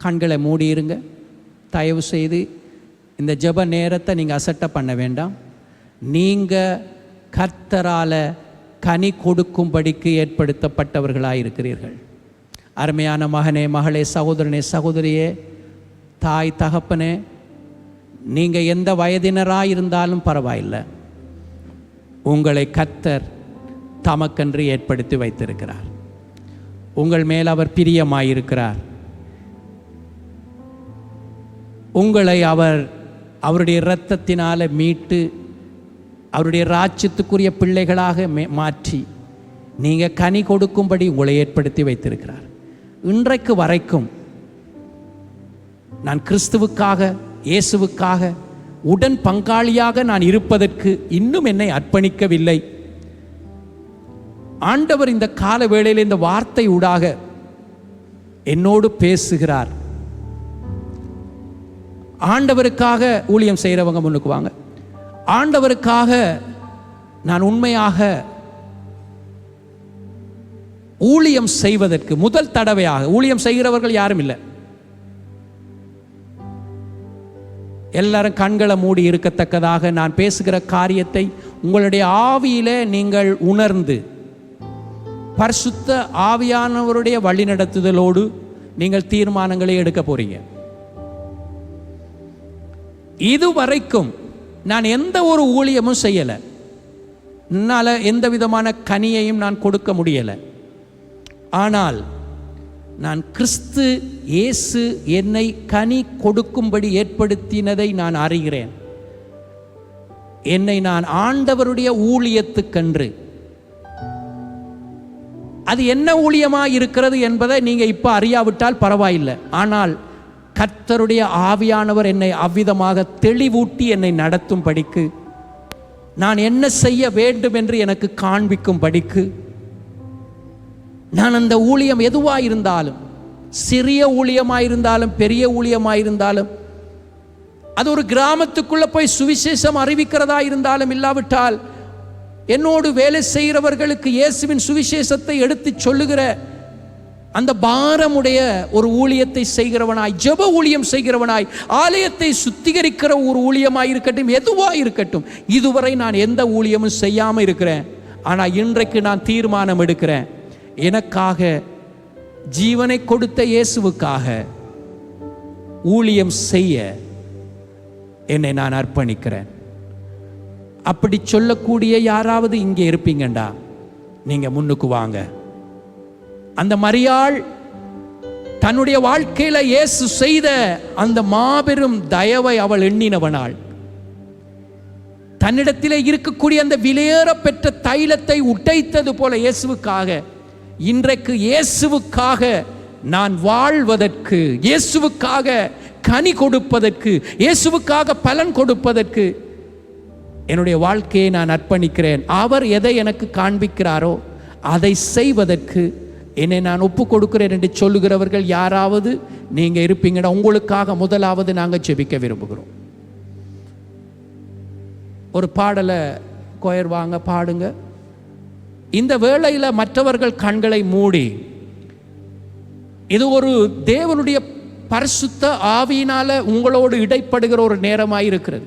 கண்களை மூடியிருங்க. தயவு செய்து இந்த ஜெப நேரத்தை நீங்கள் அசட்டை பண்ண வேண்டாம். நீங்கள் கர்த்தரால கனி கொடுக்கும்படிக்கு ஏற்படுத்தப்பட்டவர்களாக இருக்கிறீர்கள். அருமையான மகனே, மகளே, சகோதரனே, சகோதரியே, தாய், தகப்பனே, நீங்கள் எந்த வயதினராக இருந்தாலும் பரவாயில்லை. உங்களை கர்த்தர் தமக்கென்று ஏற்படுத்தி வைத்திருக்கிறார். உங்கள் மேல் அவர் பிரியமாயிருக்கிறார். உங்களை அவருடைய இரத்தத்தினால மீட்டு அவருடைய ராஜ்யத்துக்குரிய பிள்ளைகளாக மாற்றி நீங்கள் கனி கொடுக்கும்படி உங்களை ஏற்படுத்தி வைத்திருக்கிறார். இன்றைக்கு வரைக்கும் நான் கிறிஸ்துவுக்காக, இயேசுவுக்காக உடன் பங்காளியாக நான் இருப்பதற்கு இன்னும் என்னை அர்ப்பணிக்கவில்லை. ஆண்டவர் இந்த கால வேளையில் இந்த வார்த்தை ஊடாக என்னோடு பேசுகிறார். ஆண்டவருக்காக ஊழியம் செய்கிறவங்க முன்னுக்கு வாங்க. ஆண்டவருக்காக நான் உண்மையாக ஊழியம் செய்வதற்கு முதல் தடவையாக ஊழியம் செய்கிறவர்கள் யாரும் இல்லை. எல்லாரும் கண்களை மூடி இருக்கத்தக்கதாக நான் பேசுகிற காரியத்தை உங்களுடைய ஆவியிலே நீங்கள் உணர்ந்து பரிசுத்த ஆவியானவருடைய வழிநடத்துதலோடு நீங்கள் தீர்மானங்களை எடுக்க போறீங்க. இதுவரைக்கும் நான் எந்த ஒரு ஊழியமும் செய்யலை. என்னால் எந்த விதமான கனியையும் நான் கொடுக்க முடியலை. ஆனால் நான் கிறிஸ்து இயேசு என்னை கனி கொடுக்கும்படி ஏற்படுத்தினதை நான் அறிகிறேன். என்னை நான் ஆண்டவருடைய ஊழியத்துக்கென்று, அது என்ன ஊழியமாக இருக்கிறது என்பதை நீங்கள் இப்போ அறியாவிட்டால் பரவாயில்லை. ஆனால் கர்த்தருடைய ஆவியானவர் என்னை அவ்விதமாக தெளிவூட்டி என்னை நடத்தும் படிக்கு, நான் என்ன செய்ய வேண்டும் என்று எனக்கு காண்பிக்கும் படிக்கு நான் அந்த ஊழியம் எதுவாக இருந்தாலும், சிறிய ஊழியமாயிருந்தாலும் பெரிய ஊழியமாயிருந்தாலும், அது ஒரு கிராமத்துக்குள்ள போய் சுவிசேஷம் அறிவிக்கிறதா இருந்தாலும், இல்லாவிட்டால் என்னோடு வேலை செய்கிறவர்களுக்கு இயேசுவின் சுவிசேஷத்தை எடுத்து சொல்லுகிற அந்த பாரமுடைய ஒரு ஊழியத்தை செய்கிறவனாய், ஜெப ஊழியம் செய்கிறவனாய், ஆலயத்தை சுத்திகரிக்கிற ஒரு ஊழியமாய் இருக்கட்டும், எதுவாக இருக்கட்டும், இதுவரை நான் எந்த ஊழியமும் செய்யாமல் இருக்கிறேன். ஆனால் இன்றைக்கு நான் தீர்மானம் எடுக்கிறேன், எனக்காக ஜீவனை கொடுத்த இயேசுவுக்காக ஊழியம் செய்ய என்னை நான் அர்ப்பணிக்கிறேன். அப்படி சொல்லக்கூடிய யாராவது இங்கே இருப்பீங்கண்டா, நீங்க முன்னுக்கு வாங்க. அந்த மரியாள் தன்னுடைய வாழ்க்கையில இயேசு செய்த அந்த மாபெரும் தயவை அவள் எண்ணினவனாள். தன்னிடத்திலே இருக்கக்கூடிய அந்த விலையேற பெற்ற தைலத்தை உடைத்தது போல இயேசுவுக்காக, இன்றைக்கு இயேசுவுக்காக நான் வாழ்வதற்கு, இயேசுவுக்காக கனி கொடுப்பதற்கு, இயேசுவுக்காக பலன் கொடுப்பதற்கு என்னுடைய வாழ்க்கையை நான் அர்ப்பணிக்கிறேன். அவர் எதை எனக்கு காண்பிக்கிறாரோ அதை செய்வதற்கு என்னை நான் ஒப்பு கொடுக்கிறேன் என்று சொல்லுகிறவர்கள் யாராவது நீங்க இருப்பீங்கன்னா, உங்களுக்காக முதலாவது நாங்கள் ஜெபிக்க விரும்புகிறோம். ஒரு பாடலை கொயர் வாங்க பாடுங்க. இந்த வேளையில் மற்றவர்கள் கண்களை மூடி, இது ஒரு தேவனுடைய பரிசுத்த ஆவியினால உங்களோடு இடைப்படுகிற ஒரு நேரமாயிருக்கிறது.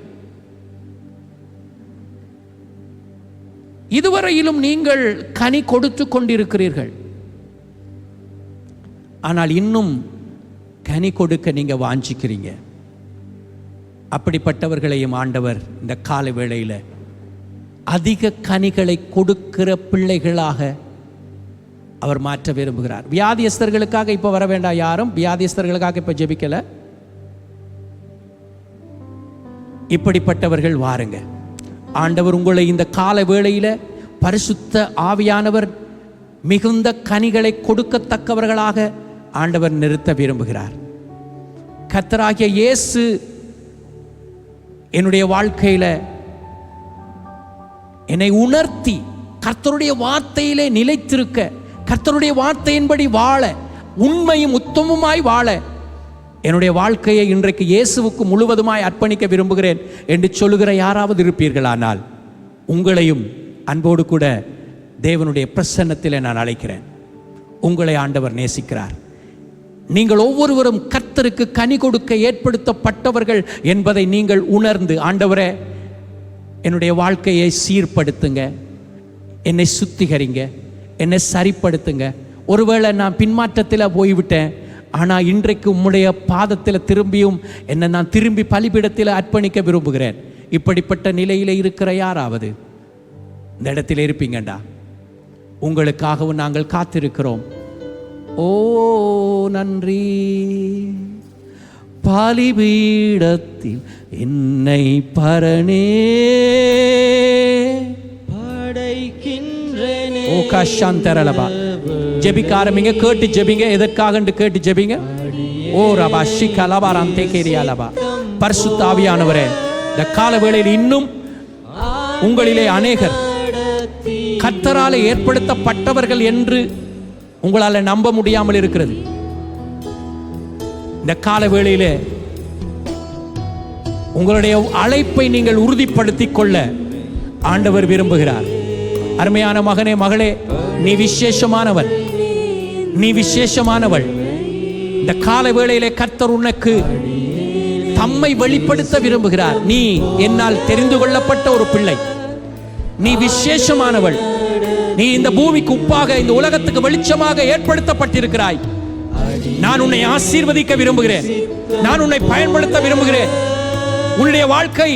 இதுவரையிலும் நீங்கள் கனி கொடுத்து கொண்டிருக்கிறீர்கள், ஆனால் இன்னும் கனி கொடுக்க நீங்க வாஞ்சிக்கிறீங்க. அப்படிப்பட்டவர்களையும் ஆண்டவர் இந்த கால வேளையில் அதிக கனிகளை கொடுக்கிற பிள்ளைகளாக அவர் மாற்ற விரும்புகிறார். வியாதியஸ்தர்களுக்காக இப்ப வர வேண்டாம், யாரும் வியாதியஸ்தர்களுக்காக இப்ப ஜெபிக்கல. இப்படிப்பட்டவர்கள் வாருங்க. ஆண்டவர் உங்களை இந்த கால வேளையில பரிசுத்த ஆவியானவர் மிகுந்த கனிகளை கொடுக்கத்தக்கவர்களாக ஆண்டவர் நிறுத்த விரும்புகிறார். கர்த்தராகிய இயேசு என்னுடைய வாழ்க்கையில என்னை உணர்த்தி கர்த்தருடைய வார்த்தையிலே நிலைத்திருக்க, கர்த்தருடைய வார்த்தையின்படி வாழ, உண்மையும் உத்தமமாய் வாழ என்னுடைய வாழ்க்கையை இன்றைக்கு இயேசுவுக்கு முழுவதுமாய் அர்ப்பணிக்க விரும்புகிறேன் என்று சொல்லுகிற யாராவது இருப்பீர்களானால், உங்களையும் அன்போடு கூட தேவனுடைய பிரசன்னத்தில் நான் அழைக்கிறேன். உங்களை ஆண்டவர் நேசிக்கிறார். நீங்கள் ஒவ்வொருவரும் கர்த்தருக்கு கனி கொடுக்க ஏற்படுத்தப்பட்டவர்கள் என்பதை நீங்கள் உணர்ந்து, ஆண்டவரே என்னுடைய வாழ்க்கையை சீர்படுத்துங்க, என்னை சுத்திகரிங்க, என்னை சரிப்படுத்துங்க. ஒருவேளை நான் பின்மாற்றத்தில் போய்விட்டேன், ஆனால் இன்றைக்கு உம்முடைய பாதத்தில் திரும்பியும் என்னை நான் திரும்பி பலிபீடத்தில் அர்ப்பணிக்க விரும்புகிறேன். இப்படிப்பட்ட நிலையில் இருக்கிற யாராவது இந்த இடத்துல இருப்பீங்கண்டா, உங்களுக்காகவும் நாங்கள் காத்திருக்கிறோம். ஓ நன்றி. பலிபீடத்தில் என்னை பரணே படைக்கின்றேனே. ஓ கஷாந்தரலபா. ஜெபிக்க ஆரம்பிங்க, கேட்டு ஜெபிங்க. எதற்காக கேட்டு ஜெபிங்க. ஓ ரபா ஷிகலபா ராந்தேகேரியாலபா. பரிசுத்த ஆவியானவரே, இந்த கால வேளையில் இன்னும் உங்களிலே அநேகர் கர்த்தராலே ஏற்படுத்தப்பட்டவர்கள் என்று உங்களால் நம்ப முடியாமல் இருக்கிறது. இந்த கால வேளையிலே உங்களுடைய அழைப்பை நீங்கள் உறுதிப்படுத்திக் கொள்ள ஆண்டவர் விரும்புகிறார். அருமையான மகனே, மகளே, நீ விசேஷமானவன், நீ விசேஷமானவள். இந்த கால வேளையிலே கர்த்தர் உனக்கு தம்மை வெளிப்படுத்த விரும்புகிறார். நீ என்னால் தெரிந்து கொள்ளப்பட்ட ஒரு பிள்ளை, நீ விசேஷமானவள். நீ இந்த பூமிக்கு உப்பாக, இந்த உலகத்துக்கு வெளிச்சமாக ஏற்படுத்தப்பட்டிருக்கிறாய். நான் உன்னை ஆசீர்வதிக்க விரும்புகிறேன், நான் உன்னை பயன்படுத்த விரும்புகிறேன். உன்னுடைய வாழ்க்கை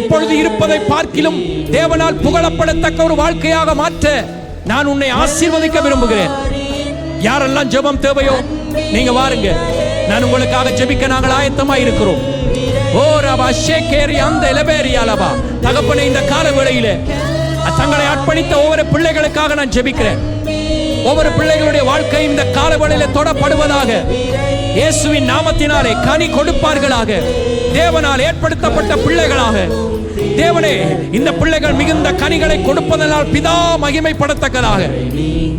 இப்பொழுது இருப்பதை பார்க்கிலும் தேவனால் புகழப்படத்தக்க ஒரு வாழ்க்கையாக மாற்ற நான் உன்னை ஆசீர்வதிக்க விரும்புகிறேன். யாரெல்லாம் ஜெபம் தேவையோ நீங்க வாருங்க, நான் உங்களுக்காக ஜெபிக்க நாங்கள் ஆயத்தமாய் இருக்கிறோம். ஓ ரபா ஷேகேரி அந்த எலபேரியாலபா. தகப்பனே, இந்த கால வேளையிலே தங்களை அர்ப்பணித்த ஒவ்வொரு பிள்ளைகளுக்காக நான் ஜெபிக்கிறேன். ஒவ்வொரு பிள்ளைகளுடைய வாழ்க்கை இந்த கால வேளையிலே தொடப்படுவதாக, இயேசுவின் நாமத்தினாலே கனி கொடுப்பார்களாக, தேவனால் ஏற்படுத்தப்பட்ட பிள்ளைகளாக. தேவனே, இந்த பிள்ளைகள் மிகுந்த கனிகளை கொடுப்பதனால் பிதா மகிமைப்படத்தக்கதாக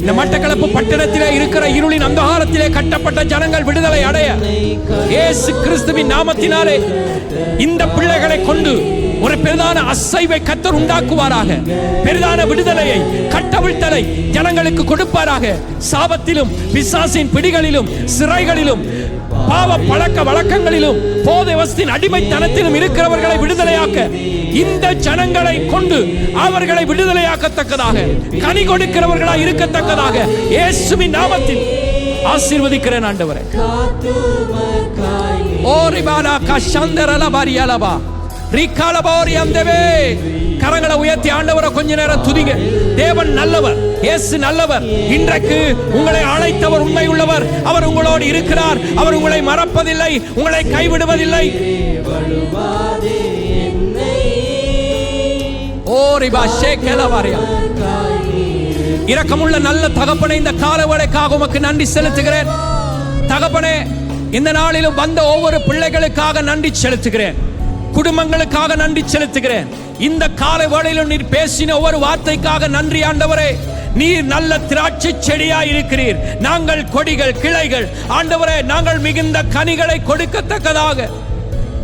இந்த மட்டக்களப்பு பட்டணத்திலே இருக்கிற இருளின் அந்தகாரத்திலே கட்டப்பட்ட ஜனங்கள் விடுதலை அடைய இயேசு கிறிஸ்துவின் நாமத்தினாலே இந்த பிள்ளைகளை கொண்டு ஒரு பெரிதான அசைவை கர்த்தர் உண்டாக்குவாராக. பெரிதான விடுதலையை, கட்டவிழ்த்தலை ஜனங்களுக்கு கொடுப்பாராக. சாபத்திலும் பிசாசின் பிடிகளிலும் சிறைகளிலும் பாவ பழக்க வழக்கங்களிலும் போதை வஸ்தின் அடிமைத்தனத்திலும் இருக்கிறவர்களை விடுதலையாக்க இந்த ஜனங்களை கொண்டு அவர்களை விடுதலையாக்கத்தக்கதாக, கனி கொடுக்கிறவர்களாய் இருக்கத்தக்கதாக இயேசுவின் நாமத்தில் ஆசீர்வதிக்கிறேன் ஆண்டவரே. ஓரிபாலா கஷந்தரல பாரியலபா ரிகாலபோரி அந்தவே. கரங்களை உயர்த்தி ஆண்டவரை கொஞ்ச நேரம் துதிங்க. தேவன் நல்லவர், இயேசு நல்லவர். இன்றைக்கு உங்களை அழைத்தவர் உண்மை உள்ளவர். அவர் உங்களோடு இருக்கிறார். அவர் உங்களை மறப்பதில்லை, உங்களை கைவிடுவதில்லை. இரக்கமுள்ள நல்ல தகப்பனே, இந்த காலவேளைக்காக உமக்கு நன்றி செலுத்துகிறேன். தகப்பனே, இந்த நாளிலும் வந்த ஒவ்வொரு பிள்ளைகளுக்காக நன்றி செலுத்துகிறேன். குடும்பங்களுக்காக நன்றி செலுத்துகிறேன். இந்த காலை வேளையிலும் நீர் பேசின ஒவ்வொரு வார்த்தைக்காக நன்றி ஆண்டவரே. நீர் நல்ல திராட்சை செடியாய் இருக்கிறீர். நாங்கள் கொடிகள், கிளைகள். ஆண்டவரே, நாங்கள் மிகுந்த கனிகளை கொடுக்கத்தக்கதாக,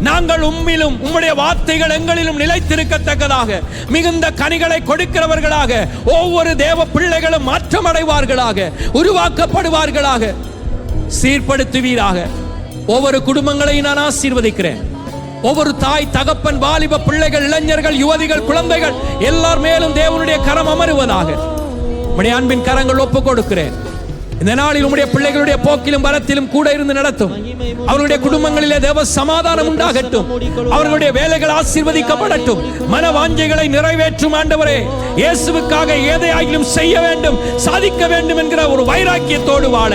நாங்கள் உம்மிலும் உம்முடைய வார்த்தைகள் எங்களிலும் நிலைத்திருக்கத்தக்கதாக மிகுந்த கனிகளை கொடுக்கிறவர்களாக ஒவ்வொரு தேவ பிள்ளைகளும் மாற்றம் அடைவார்களாக, உருவாக்கப்படுவார்களாக, சீர்படுத்துவீராக. ஒவ்வொரு குடும்பங்களையும் நான் ஆசீர்வதிக்கிறேன். ஒவ்வொரு தாய், தகப்பன், வாலிப பிள்ளைகள், இளைஞர்கள், யுவதிகள், குழந்தைகள் எல்லார் மேலும் தேவனுடைய கரம் அமருவதாக உம்முடைய அன்பின் கரங்கள் ஒப்புக் கொடுக்கிறேன். இந்த நாளில் உம்முடைய பிள்ளைகளுடைய போக்கிலும் பலத்திலும் கூட இருந்து நடத்தும். அவர்களுடைய குடும்பங்களிலே தேவ சமாதானம் உண்டாகட்டும். அவர்களுடைய வேலைகள் ஆசீர்வதிக்கப்படட்டும். மன வாஞ்சைகளை நிறைவேற்றும் ஆண்டவரே. இயேசுவுக்காக எதையாகிலும் செய்ய வேண்டும், சாதிக்க வேண்டும் என்கிற ஒரு வைராக்கியத்தோடு வாழ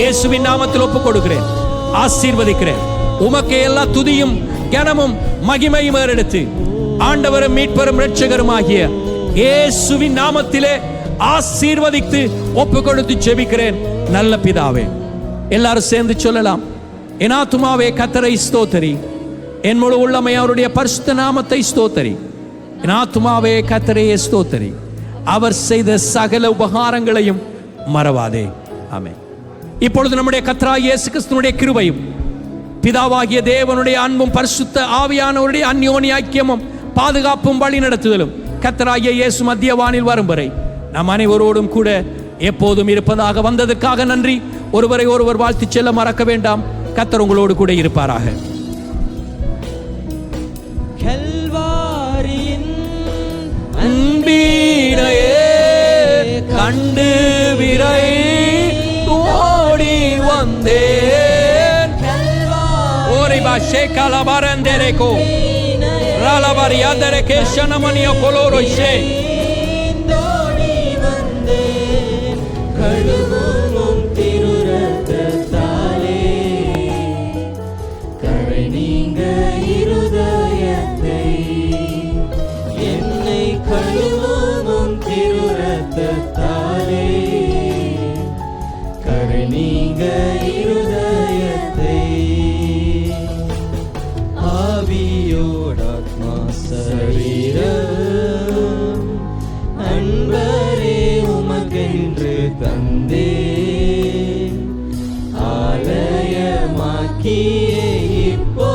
இயேசுவின் நாமத்தில் ஒப்புக் கொடுக்கிறேன், ஆசீர்வதிக்கிறேன். உமக்கே எல்லா துதியும் கனமும் மகிமையும் எடுத்து ஆண்டவரும் மீட்பரும் இரட்சகருமாகிய இயேசுவின் நாமத்திலே ஆசீர்வதித்து ஒப்புக் கொடுத்து ஜெபிக்கிறேன் நல்ல பிதாவே. எல்லாரும் சேர்ந்து சொல்லலாம். என் ஆத்துமாவே கர்த்தரை ஸ்தோத்தரி, என் முழு உள்ளமை அவருடைய பரிசுத்த நாமத்தை ஸ்தோத்தரி. என் ஆத்துமாவே கர்த்தரையே ஸ்தோத்தரி, அவர் செய்த சகல உபகாரங்களையும் மறவாதே. ஆமென். இப்பொழுது நம்முடைய கர்த்தராகிய இயேசு கிறிஸ்துவினுடைய கிருபையும் பிதாவாகிய தேவனுடைய அன்பும் பரிசுத்த ஆவியானவருடைய அந்யோன்ய ஐக்கியமும் பாதுகாப்பும் வழி நடத்துதலும் கர்த்தராகிய இயேசு மத்தியவானில் வரும் வரை நாம் அனைவரோடும் கூட எப்போதும் இருப்பதாக. வந்ததற்காக நன்றி. ஒருவரை ஒருவர் வாழ்த்து செல்ல மறக்க வேண்டாம். கர்த்தர் உங்களோடு கூட இருப்பாராக. கல்வாரியின் அன்பினையே கண்டு விரைந்து ஓடி வந்தேன். Shekala barandereko rala variandere che shanamaniyo coloro she dodi vande kaduvum tirurathale kareninga irudayattai ennai kaduvum tirurathale kareninga irudayattai ஆவியோடாத்மா சரீரம் அன்பரே உமக்கென்று தந்தே ஆலயமாக்கியே இப்போ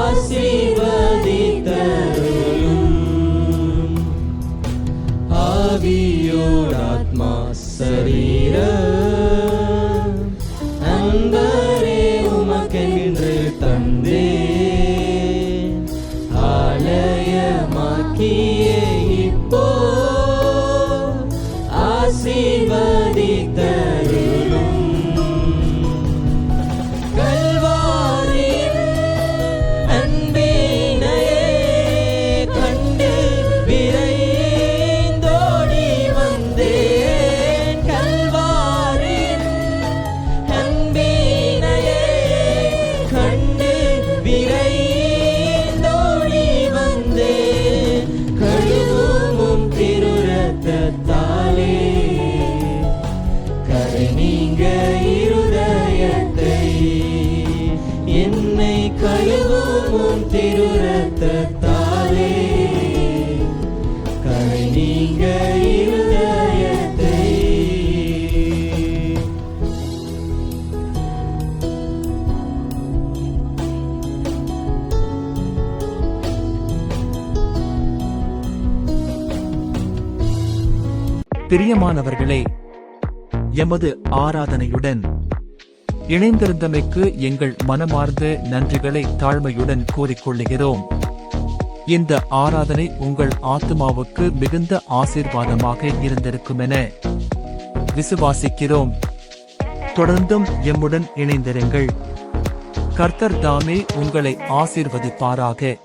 ஆசீர்வதித்தருளும். ஆவியோடாத்மா சரீரம் அன்பரே உமக்கென்று தந்தே ஆலயமாக்கியே இப்போ ஆசீர்வதித்தருளும். கல்வாரியின் அன்பினையே கண்டு விரைந்தோடி வந்தேன். கல்வாரியின் அன்பினையே கண்டு விரைந்தோடி வந்தேன். கழுவும் திருரத்தத்தாலே கரைநீங்க இருதயத்தை என்னை கழுவும் திருரத்தத்தாலே கரைநீங்க இருதய பிரியமானவர்களே, எமது ஆராதனையுடன் இணைந்திருந்தமைக்கு எங்கள் மனமார்ந்த நன்றிகளை தாழ்மையுடன் கூறிக்கொள்ளுகிறோம். இந்த ஆராதனை உங்கள் ஆத்துமாவுக்கு மிகுந்த ஆசீர்வாதமாக இருந்திருக்குமென விசுவாசிக்கிறோம். தொடர்ந்தும் எம்முடன் இணைந்திருங்கள். கர்த்தர் தாமே உங்களை ஆசீர்வதிப்பாராக.